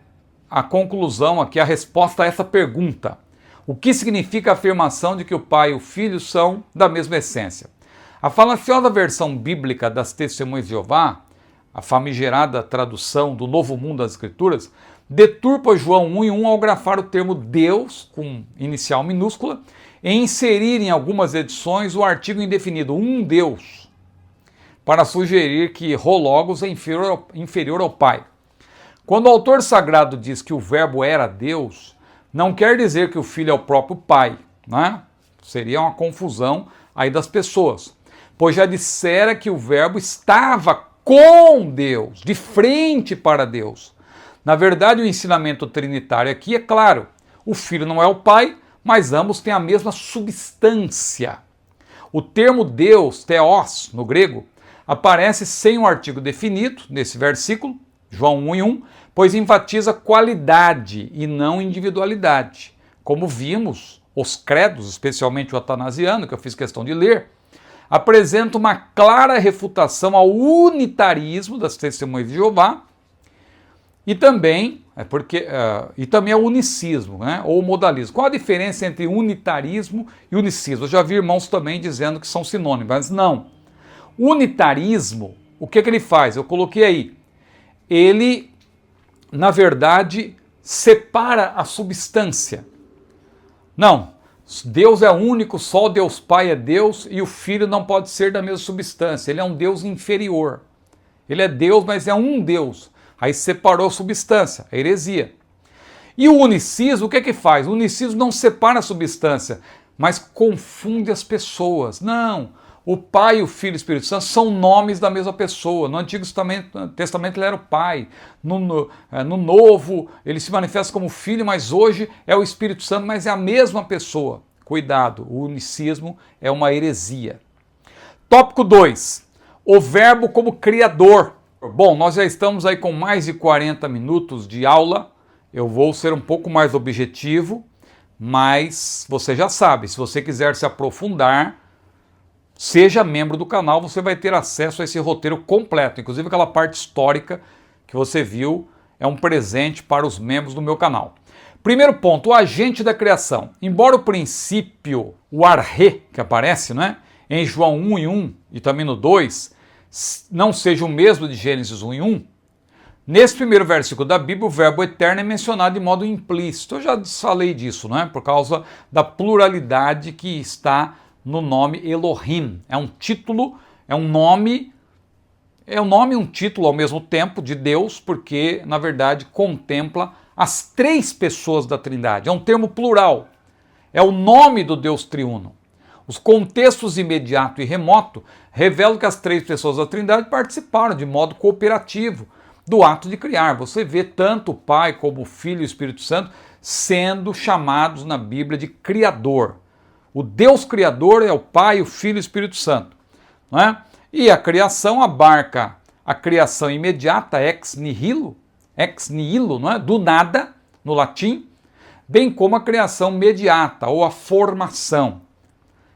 a conclusão aqui, a resposta a essa pergunta. O que significa a afirmação de que o Pai e o Filho são da mesma essência? A falaciosa versão bíblica das Testemunhas de Jeová, a famigerada tradução do Novo Mundo das Escrituras, deturpa João 1:1 ao grafar o termo Deus, com inicial minúscula, e inserir em algumas edições o artigo indefinido, um Deus, para sugerir que Hologos é inferior ao Pai. Quando o autor sagrado diz que o verbo era Deus, não quer dizer que o Filho é o próprio Pai, né? Seria uma confusão aí das pessoas, pois já dissera que o verbo estava com Deus, de frente para Deus. Na verdade, o ensinamento trinitário aqui é claro, o Filho não é o Pai, mas ambos têm a mesma substância. O termo Deus, theos, no grego, aparece sem um artigo definido, nesse versículo, João 1:1, pois enfatiza qualidade e não individualidade. Como vimos, os credos, especialmente o atanasiano, que eu fiz questão de ler, apresenta uma clara refutação ao unitarismo das Testemunhas de Jeová e também ao unicismo, né, ou modalismo. Qual a diferença entre unitarismo e unicismo? Eu já vi irmãos também dizendo que são sinônimos, mas não. Unitarismo, o que ele faz? Eu coloquei aí. Ele, na verdade, separa a substância. Não, Deus é único, só Deus Pai é Deus e o Filho não pode ser da mesma substância. Ele é um Deus inferior. Ele é Deus, mas é um Deus. Aí separou a substância, a heresia. E o unicismo, o que faz? O unicismo não separa a substância, mas confunde as pessoas. Não, O Pai, o Filho e o Espírito Santo são nomes da mesma pessoa. No Antigo Testamento ele era o Pai. No Novo ele se manifesta como Filho, mas hoje é o Espírito Santo, mas é a mesma pessoa. Cuidado, o unicismo é uma heresia. Tópico 2. O Verbo como Criador. Bom, nós já estamos aí com mais de 40 minutos de aula. Eu vou ser um pouco mais objetivo, mas você já sabe, se você quiser se aprofundar, seja membro do canal, você vai ter acesso a esse roteiro completo. Inclusive aquela parte histórica que você viu é um presente para os membros do meu canal. Primeiro ponto, o agente da criação. Embora o princípio, o arre, que aparece, né, em João 1:1 e também no 2, não seja o mesmo de Gênesis 1:1, nesse primeiro versículo da Bíblia, o verbo eterno é mencionado de modo implícito. Eu já falei disso, não é? Por causa da pluralidade que está no nome Elohim. É um título, é um nome e um título ao mesmo tempo de Deus, porque, na verdade, contempla as três pessoas da Trindade. É um termo plural. É o nome do Deus triuno. Os contextos imediato e remoto revelam que as três pessoas da Trindade participaram de modo cooperativo do ato de criar. Você vê tanto o Pai como o Filho e o Espírito Santo sendo chamados na Bíblia de Criador. O Deus Criador é o Pai, o Filho e o Espírito Santo. Não é? E a criação abarca a criação imediata, ex nihilo, não é? Do nada, no latim, bem como a criação mediata, ou a formação.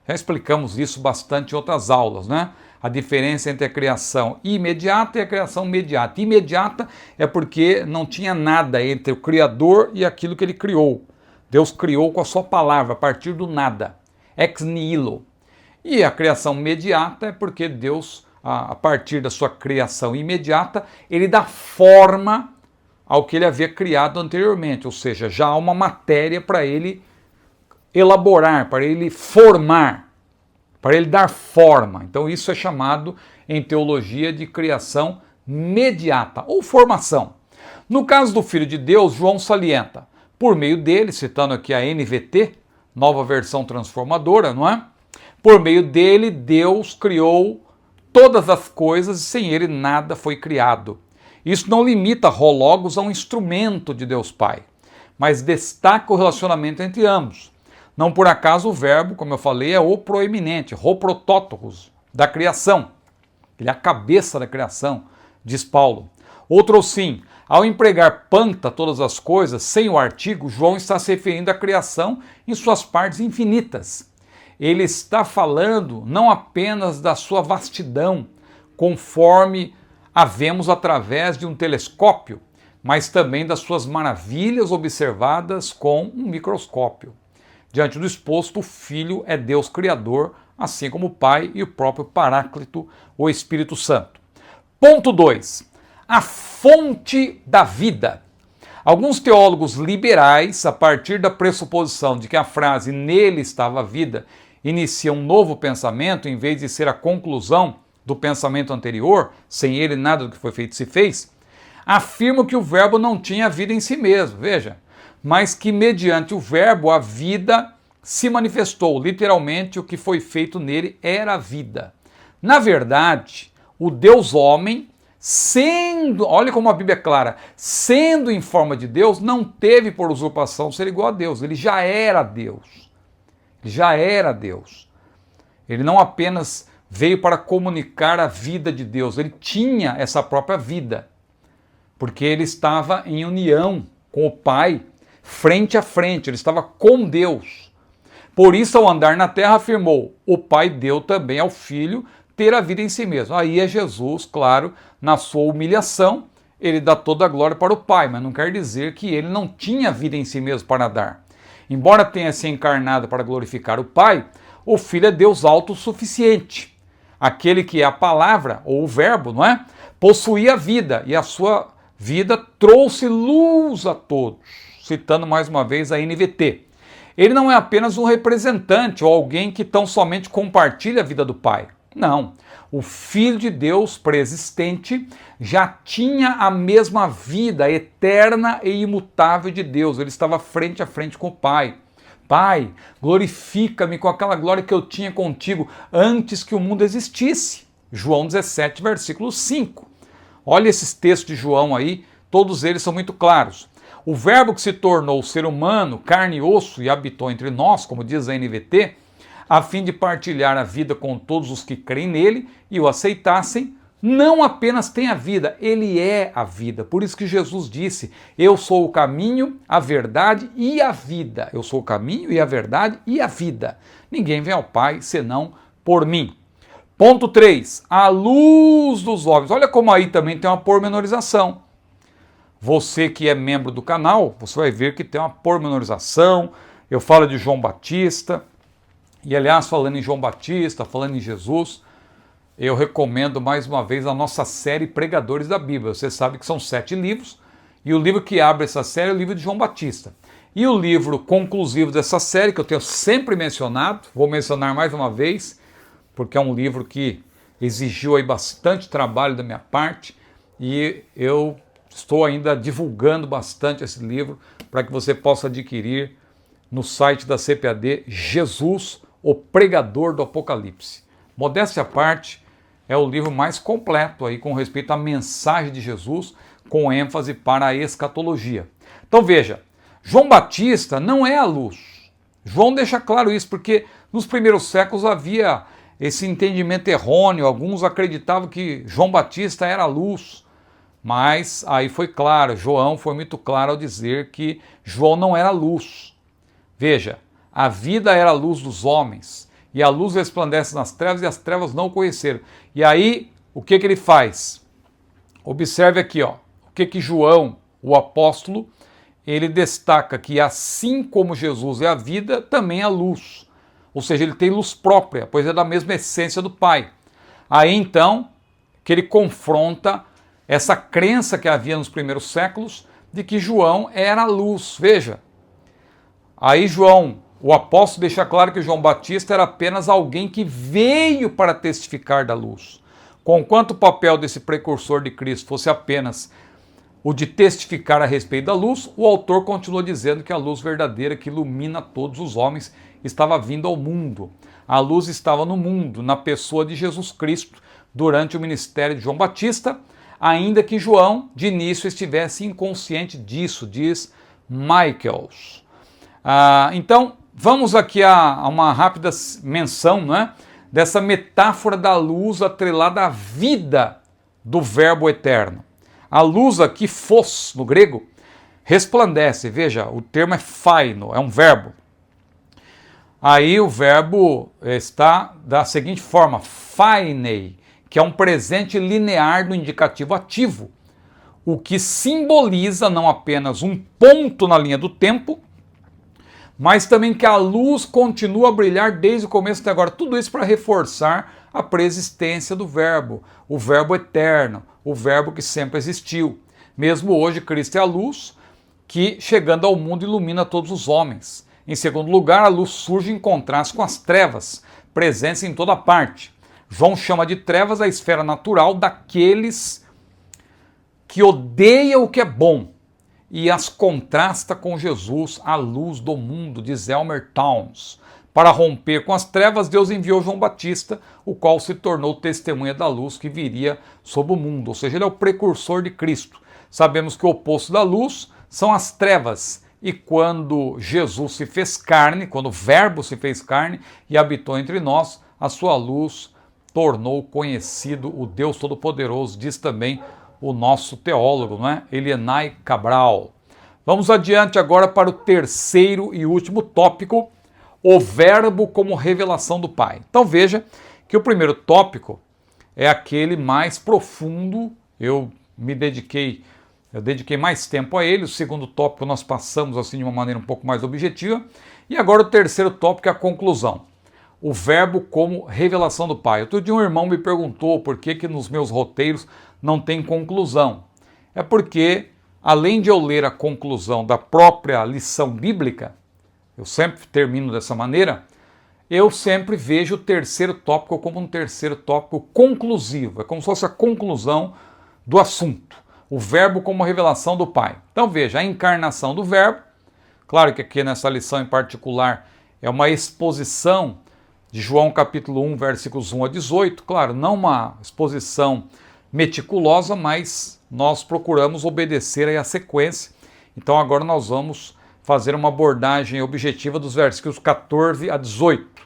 Já explicamos isso bastante em outras aulas, né? A diferença entre a criação imediata e a criação mediata. Imediata é porque não tinha nada entre o Criador e aquilo que ele criou. Deus criou com a sua palavra, a partir do nada. Ex nihilo. E a criação mediata é porque Deus, a partir da sua criação imediata, ele dá forma ao que ele havia criado anteriormente, ou seja, já há uma matéria para ele elaborar, para ele formar, para ele dar forma. Então isso é chamado em teologia de criação mediata ou formação. No caso do Filho de Deus, João salienta, por meio dele, citando aqui a NVT, Nova Versão Transformadora, não é? Por meio dele, Deus criou todas as coisas e sem ele nada foi criado. Isso não limita Hologos a um instrumento de Deus Pai, mas destaca o relacionamento entre ambos. Não por acaso o verbo, como eu falei, é o proeminente, hoprotótokos, da criação. Ele é a cabeça da criação, diz Paulo. Outro sim, ao empregar panta todas as coisas, sem o artigo, João está se referindo à criação em suas partes infinitas. Ele está falando não apenas da sua vastidão, conforme a vemos através de um telescópio, mas também das suas maravilhas observadas com um microscópio. Diante do exposto, o Filho é Deus Criador, assim como o Pai e o próprio Paráclito, o Espírito Santo. Ponto 2. A fonte da vida. Alguns teólogos liberais, a partir da pressuposição de que a frase "nele estava a vida" inicia um novo pensamento, em vez de ser a conclusão do pensamento anterior, sem ele nada do que foi feito se fez, afirmam que o verbo não tinha vida em si mesmo, veja, mas que mediante o verbo a vida se manifestou. Literalmente, o que foi feito nele era a vida. Na verdade, o Deus homem, sendo, olha como a Bíblia é clara, sendo em forma de Deus, não teve por usurpação ser igual a Deus. Ele já era Deus. Já era Deus. Ele não apenas veio para comunicar a vida de Deus, ele tinha essa própria vida, porque ele estava em união com o Pai, frente a frente, ele estava com Deus. Por isso, ao andar na terra, afirmou: o Pai deu também ao Filho ter a vida em si mesmo. Aí é Jesus, claro, na sua humilhação, ele dá toda a glória para o Pai, mas não quer dizer que ele não tinha vida em si mesmo para dar. Embora tenha se encarnado para glorificar o Pai, o Filho é Deus autossuficiente. Aquele que é a palavra, ou o verbo, não é? Possuía a vida, e a sua vida trouxe luz a todos. Citando mais uma vez a NVT. Ele não é apenas um representante ou alguém que tão somente compartilha a vida do Pai. Não. O Filho de Deus preexistente já tinha a mesma vida eterna e imutável de Deus. Ele estava frente a frente com o Pai. Pai, glorifica-me com aquela glória que eu tinha contigo antes que o mundo existisse. João 17, versículo 5. Olha esses textos de João aí, todos eles são muito claros. O verbo que se tornou ser humano, carne e osso e habitou entre nós, como diz a NVT, a fim de partilhar a vida com todos os que creem nele e o aceitassem, não apenas tem a vida, ele é a vida. Por isso que Jesus disse, eu sou o caminho, a verdade e a vida. Eu sou o caminho e a verdade e a vida. Ninguém vem ao Pai senão por mim. Ponto 3, a luz dos olhos. Olha como aí também tem uma pormenorização. Você que é membro do canal, você vai ver que tem uma pormenorização. Eu falo de João Batista, e aliás, falando em João Batista, falando em Jesus, eu recomendo mais uma vez a nossa série Pregadores da Bíblia. Você sabe que são 7 livros, e o livro que abre essa série é o livro de João Batista. E o livro conclusivo dessa série, que eu tenho sempre mencionado, vou mencionar mais uma vez, porque é um livro que exigiu aí bastante trabalho da minha parte, e eu estou ainda divulgando bastante esse livro para que você possa adquirir no site da CPAD, Jesus, o Pregador do Apocalipse. Modéstia à parte, é o livro mais completo aí com respeito à mensagem de Jesus, com ênfase para a escatologia. Então veja, João Batista não é a luz. João deixa claro isso, porque nos primeiros séculos havia esse entendimento errôneo, alguns acreditavam que João Batista era a luz, mas aí foi claro, João foi muito claro ao dizer que João não era a luz. Veja, a vida era a luz dos homens, e a luz resplandece nas trevas, e as trevas não o conheceram. E aí, o que ele faz? Observe aqui, ó, o que João, o apóstolo, ele destaca que assim como Jesus é a vida, também é a luz. Ou seja, ele tem luz própria, pois é da mesma essência do Pai. Aí então, que ele confronta essa crença que havia nos primeiros séculos de que João era a luz. Veja, aí João, o apóstolo, deixa claro que João Batista era apenas alguém que veio para testificar da luz. Conquanto o papel desse precursor de Cristo fosse apenas o de testificar a respeito da luz, o autor continua dizendo que a luz verdadeira que ilumina todos os homens estava vindo ao mundo. A luz estava no mundo, na pessoa de Jesus Cristo, durante o ministério de João Batista, ainda que João, de início, estivesse inconsciente disso, diz Michaels. Então, vamos aqui a uma rápida menção, né, dessa metáfora da luz atrelada à vida do Verbo eterno. A luz aqui, phos, no grego, resplandece. Veja, o termo é phaino, é um verbo. Aí o verbo está da seguinte forma, phainei, que é um presente linear do indicativo ativo, o que simboliza não apenas um ponto na linha do tempo, mas também que a luz continua a brilhar desde o começo até agora. Tudo isso para reforçar a preexistência do verbo, o verbo eterno, o verbo que sempre existiu. Mesmo hoje, Cristo é a luz que, chegando ao mundo, ilumina todos os homens. Em segundo lugar, a luz surge em contraste com as trevas, presentes em toda parte. João chama de trevas a esfera natural daqueles que odeiam o que é bom e as contrasta com Jesus, a luz do mundo, diz Elmer Towns. Para romper com as trevas, Deus enviou João Batista, o qual se tornou testemunha da luz que viria sobre o mundo. Ou seja, ele é o precursor de Cristo. Sabemos que o oposto da luz são as trevas. E quando Jesus se fez carne, quando o Verbo se fez carne e habitou entre nós, a sua luz tornou conhecido o Deus Todo-Poderoso, diz também o nosso teólogo, não é? Elienay Cabral. Vamos adiante agora para o terceiro e último tópico, o verbo como revelação do Pai. Então veja que o primeiro tópico é aquele mais profundo, eu dediquei mais tempo a ele. O segundo tópico nós passamos assim de uma maneira um pouco mais objetiva, e agora o terceiro tópico é a conclusão. O verbo como revelação do Pai. Outro dia um irmão me perguntou por que nos meus roteiros não tem conclusão. É porque, além de eu ler a conclusão da própria lição bíblica, eu sempre termino dessa maneira, eu sempre vejo o terceiro tópico como um terceiro tópico conclusivo. É como se fosse a conclusão do assunto. O verbo como revelação do Pai. Então veja, a encarnação do verbo, Claro que aqui nessa lição em particular é uma exposição de João capítulo 1, versículos 1 a 18. Claro, não uma exposição meticulosa, mas nós procuramos obedecer aí a sequência. Então agora nós vamos fazer uma abordagem objetiva dos versículos 14 a 18.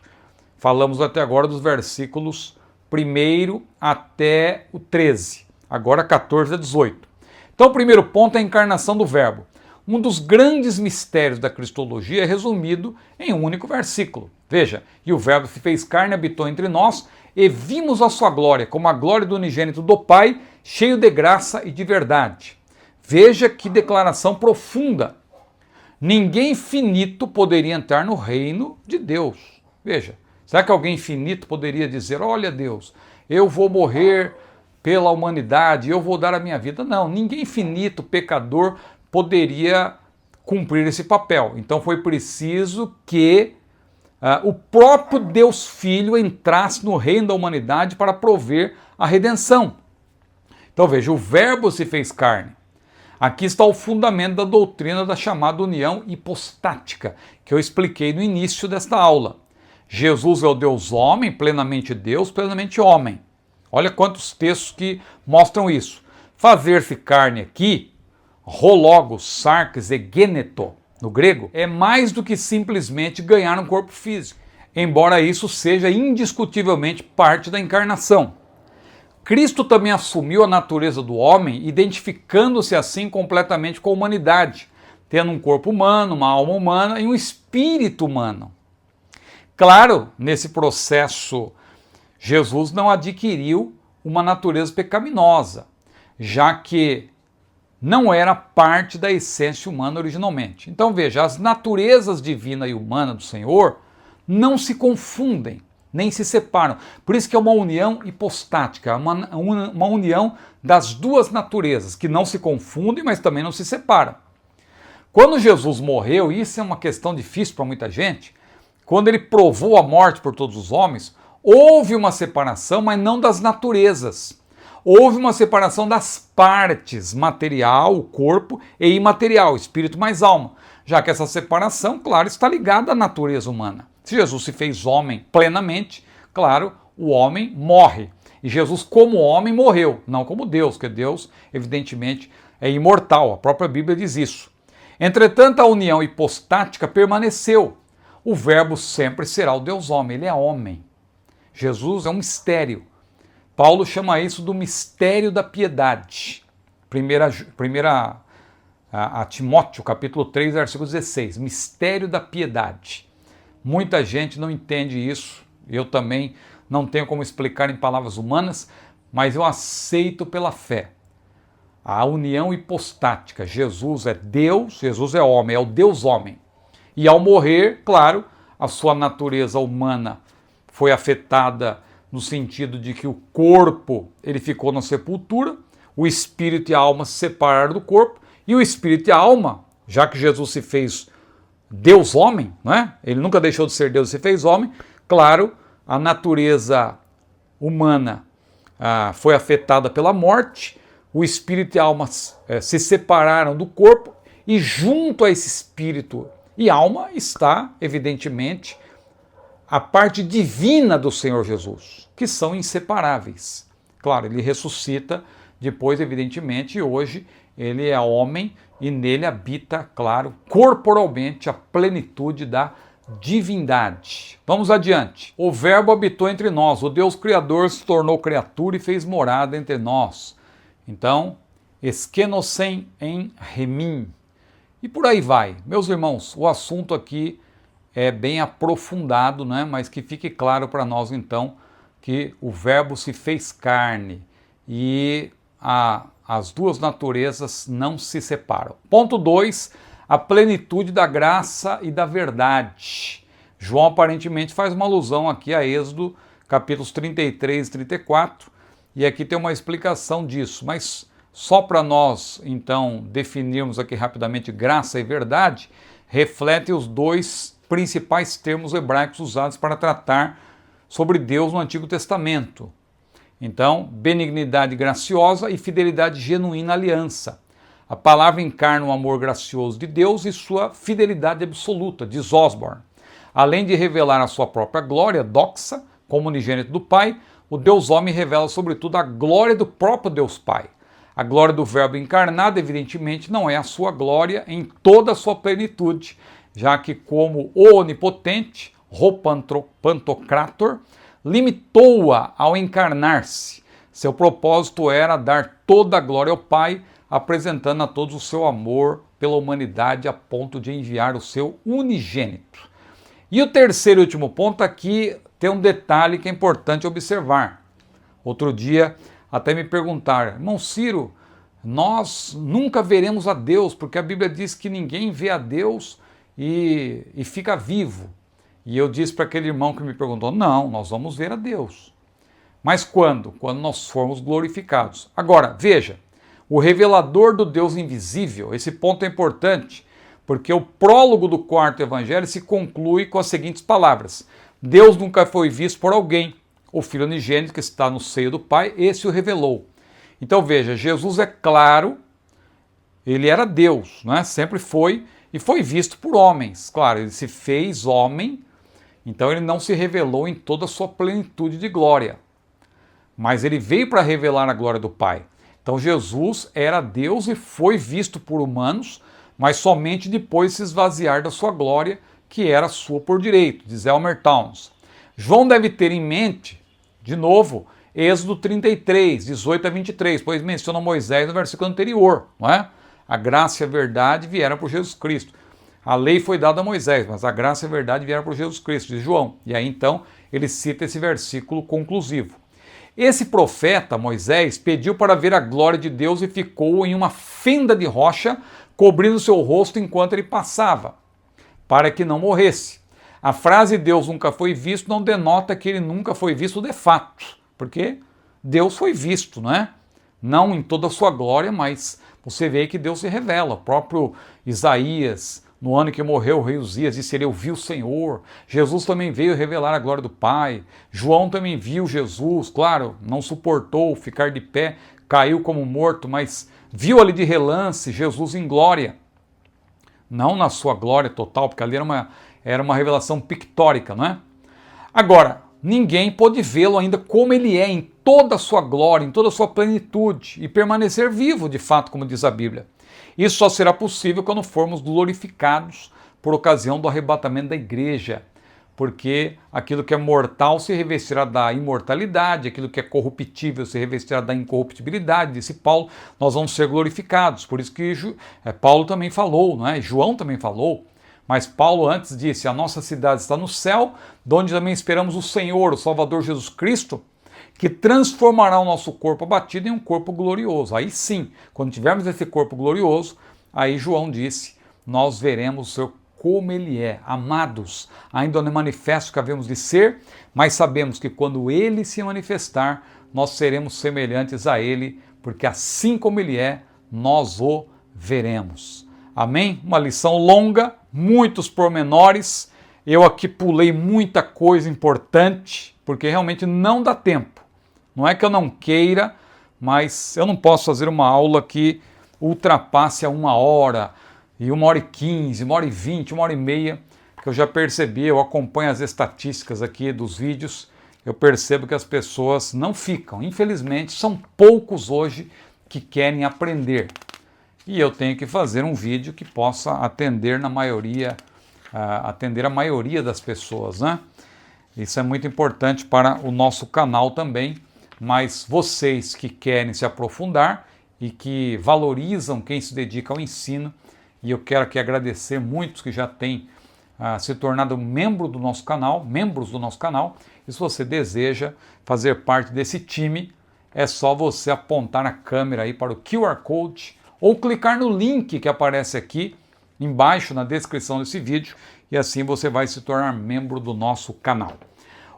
Falamos até agora dos versículos 1 até o 13. Agora 14 a 18. Então o primeiro ponto é a encarnação do Verbo. Um dos grandes mistérios da cristologia é resumido em um único versículo. Veja, e o Verbo se fez carne e habitou entre nós, e vimos a sua glória, como a glória do unigênito do Pai, cheio de graça e de verdade. Veja que declaração profunda. Ninguém finito poderia entrar no reino de Deus. Veja, será que alguém finito poderia dizer, olha Deus, eu vou morrer pela humanidade, eu vou dar a minha vida? Não, ninguém finito, pecador, poderia cumprir esse papel. Então foi preciso que o próprio Deus Filho entrasse no reino da humanidade para prover a redenção. Então veja, o Verbo se fez carne. Aqui está o fundamento da doutrina da chamada união hipostática, que eu expliquei no início desta aula. Jesus é o Deus homem, plenamente Deus, plenamente homem. Olha quantos textos que mostram isso. Fazer-se carne aqui, hologos, sarx e geneto, no grego, é mais do que simplesmente ganhar um corpo físico, embora isso seja indiscutivelmente parte da encarnação. Cristo também assumiu a natureza do homem, identificando-se assim completamente com a humanidade, tendo um corpo humano, uma alma humana e um espírito humano. Claro, nesse processo, Jesus não adquiriu uma natureza pecaminosa, já que não era parte da essência humana originalmente. Então veja, as naturezas divina e humana do Senhor não se confundem, nem se separam. Por isso que é uma união hipostática, uma união das duas naturezas, que não se confundem, mas também não se separam. Quando Jesus morreu, e isso é uma questão difícil para muita gente, quando ele provou a morte por todos os homens, houve uma separação, mas não das naturezas. Houve uma separação das partes, material, o corpo, e imaterial, espírito mais alma, já que essa separação, claro, está ligada à natureza humana. Se Jesus se fez homem plenamente, claro, o homem morre. E Jesus, como homem, morreu, não como Deus, porque Deus, evidentemente, é imortal. A própria Bíblia diz isso. Entretanto, a união hipostática permaneceu. O Verbo sempre será o Deus homem, ele é homem. Jesus é um mistério. Paulo chama isso do mistério da piedade. Primeira a Timóteo, capítulo 3, versículo 16. Mistério da piedade. Muita gente não entende isso. Eu também não tenho como explicar em palavras humanas, mas eu aceito pela fé. A união hipostática. Jesus é Deus, Jesus é homem, é o Deus homem. E ao morrer, claro, a sua natureza humana foi afetada no sentido de que o corpo ele ficou na sepultura, o espírito e a alma se separaram do corpo, e o espírito e a alma, já que Jesus se fez Deus homem, não é? Ele nunca deixou de ser Deus e se fez homem, claro, a natureza humana foi afetada pela morte, o espírito e a alma se separaram do corpo, e junto a esse espírito e alma está, evidentemente, a parte divina do Senhor Jesus, que são inseparáveis. Claro, ele ressuscita depois, evidentemente, e hoje ele é homem e nele habita, claro, corporalmente a plenitude da divindade. Vamos adiante. O Verbo habitou entre nós, o Deus Criador se tornou criatura e fez morada entre nós. Então, esquenosen em remim. E por aí vai. Meus irmãos, o assunto aqui é bem aprofundado, né? Mas que fique claro para nós então que o Verbo se fez carne e as duas naturezas não se separam. Ponto 2, a plenitude da graça e da verdade. João aparentemente faz uma alusão aqui a Êxodo, capítulos 33 e 34, e aqui tem uma explicação disso, mas só para nós então definirmos aqui rapidamente graça e verdade, reflete os dois principais termos hebraicos usados para tratar sobre Deus no Antigo Testamento. Então, benignidade graciosa e fidelidade genuína à aliança. A palavra encarna o amor gracioso de Deus e sua fidelidade absoluta, diz Osborne. Além de revelar a sua própria glória, doxa, como unigênito do Pai, o Deus homem revela sobretudo a glória do próprio Deus Pai. A glória do Verbo encarnado, evidentemente, não é a sua glória em toda a sua plenitude, já que como o onipotente, Pantocrator, limitou-a ao encarnar-se. Seu propósito era dar toda a glória ao Pai, apresentando a todos o seu amor pela humanidade a ponto de enviar o seu unigênito. E o terceiro e último ponto aqui tem um detalhe que é importante observar. Outro dia até me perguntaram, irmão Ciro, nós nunca veremos a Deus, porque a Bíblia diz que ninguém vê a Deus e fica vivo. E eu disse para aquele irmão que me perguntou, não, nós vamos ver a Deus. Mas quando? Quando nós formos glorificados. Agora, veja, o revelador do Deus invisível, esse ponto é importante, porque o prólogo do quarto evangelho se conclui com as seguintes palavras: Deus nunca foi visto por alguém, o Filho unigênito que está no seio do Pai, esse o revelou. Então veja, Jesus é claro, ele era Deus, né? Sempre foi, e foi visto por homens. Claro, ele se fez homem, então ele não se revelou em toda a sua plenitude de glória. Mas ele veio para revelar a glória do Pai. Então Jesus era Deus e foi visto por humanos, mas somente depois de se esvaziar da sua glória, que era sua por direito, diz Elmer Towns. João deve ter em mente, de novo, Êxodo 33, 18 a 23, pois menciona Moisés no versículo anterior, não é? A graça e a verdade vieram por Jesus Cristo. A lei foi dada a Moisés, mas a graça e a verdade vieram por Jesus Cristo, diz João. E aí então ele cita esse versículo conclusivo. Esse profeta, Moisés, pediu para ver a glória de Deus e ficou em uma fenda de rocha, cobrindo seu rosto enquanto ele passava, para que não morresse. A frase Deus nunca foi visto não denota que ele nunca foi visto de fato, porque Deus foi visto, não é? Não em toda a sua glória, mas você vê que Deus se revela. O próprio Isaías, no ano que morreu o rei Uzias, disse ele: eu vi o Senhor. Jesus também veio revelar a glória do Pai. João também viu Jesus, claro, não suportou ficar de pé, caiu como morto, mas viu ali de relance Jesus em glória. Não na sua glória total, porque ali era uma revelação pictórica, não é? Agora, ninguém pôde vê-lo ainda como ele é, em toda a sua glória, em toda a sua plenitude, e permanecer vivo, de fato, como diz a Bíblia. Isso só será possível quando formos glorificados por ocasião do arrebatamento da igreja, porque aquilo que é mortal se revestirá da imortalidade, aquilo que é corruptível se revestirá da incorruptibilidade, disse Paulo, nós vamos ser glorificados. Por isso que Paulo também falou, não é? João também falou, mas Paulo antes disse, a nossa cidade está no céu, de onde também esperamos o Senhor, o Salvador Jesus Cristo, que transformará o nosso corpo abatido em um corpo glorioso. Aí sim, quando tivermos esse corpo glorioso, aí João disse, nós veremos o Senhor como ele é. Amados, ainda não é manifesto que havemos de ser, mas sabemos que quando ele se manifestar, nós seremos semelhantes a ele, porque assim como ele é, nós o veremos. Amém? Uma lição longa, muitos pormenores. Eu aqui pulei muita coisa importante, porque realmente não dá tempo. Não é que eu não queira, mas eu não posso fazer uma aula que ultrapasse a 1h, e 1h15, 1h20, 1h30, que eu já percebi, eu acompanho as estatísticas aqui dos vídeos, eu percebo que as pessoas não ficam. Infelizmente, são poucos hoje que querem aprender. E eu tenho que fazer um vídeo que possa atender a maioria das pessoas, né? Isso é muito importante para o nosso canal também, mas vocês que querem se aprofundar e que valorizam quem se dedica ao ensino, e eu quero aqui agradecer muitos que já têm se tornado membros do nosso canal, e se você deseja fazer parte desse time, é só você apontar a câmera aí para o QR Code ou clicar no link que aparece aqui embaixo na descrição desse vídeo, e assim você vai se tornar membro do nosso canal.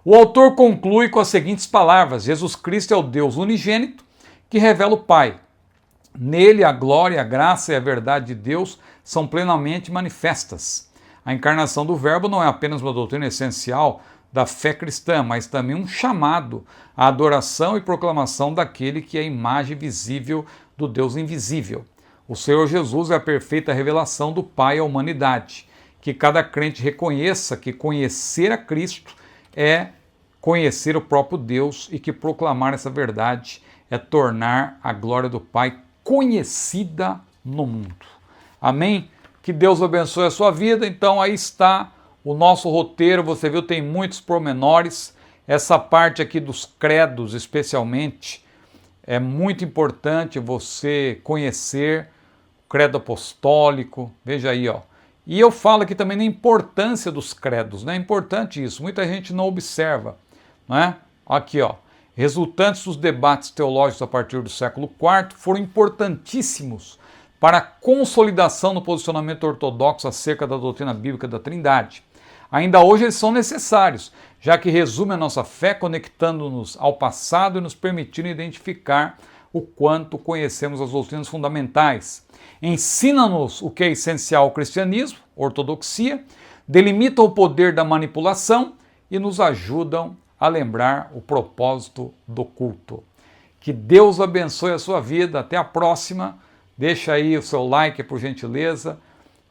O autor conclui com as seguintes palavras: Jesus Cristo é o Deus unigênito que revela o Pai. Nele a glória, a graça e a verdade de Deus são plenamente manifestas. A encarnação do Verbo não é apenas uma doutrina essencial da fé cristã, mas também um chamado à adoração e proclamação daquele que é a imagem visível do Deus invisível. O Senhor Jesus é a perfeita revelação do Pai à humanidade. Que cada crente reconheça que conhecer a Cristo é conhecer o próprio Deus e que proclamar essa verdade é tornar a glória do Pai conhecida no mundo. Amém? Que Deus abençoe a sua vida. Então aí está o nosso roteiro. Você viu, tem muitos pormenores. Essa parte aqui dos credos, especialmente, é muito importante você conhecer o credo apostólico. Veja aí, ó. E eu falo aqui também na importância dos credos, né? É importante isso. Muita gente não observa, não é? Aqui, ó. Resultantes dos debates teológicos a partir do século IV foram importantíssimos para a consolidação do posicionamento ortodoxo acerca da doutrina bíblica da Trindade. Ainda hoje eles são necessários, já que resumem a nossa fé conectando-nos ao passado e nos permitindo identificar o quanto conhecemos as doutrinas fundamentais. Ensina-nos o que é essencial ao cristianismo, ortodoxia, delimitam o poder da manipulação e nos ajudam a lembrar o propósito do culto. Que Deus abençoe a sua vida. Até a próxima. Deixa aí o seu like, por gentileza.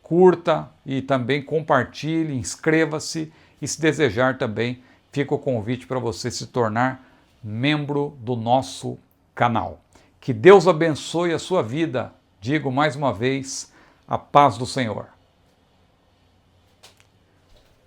Curta e também compartilhe, inscreva-se e, se desejar também, fica o convite para você se tornar membro do nosso canal. Que Deus abençoe a sua vida. Digo mais uma vez, a paz do Senhor.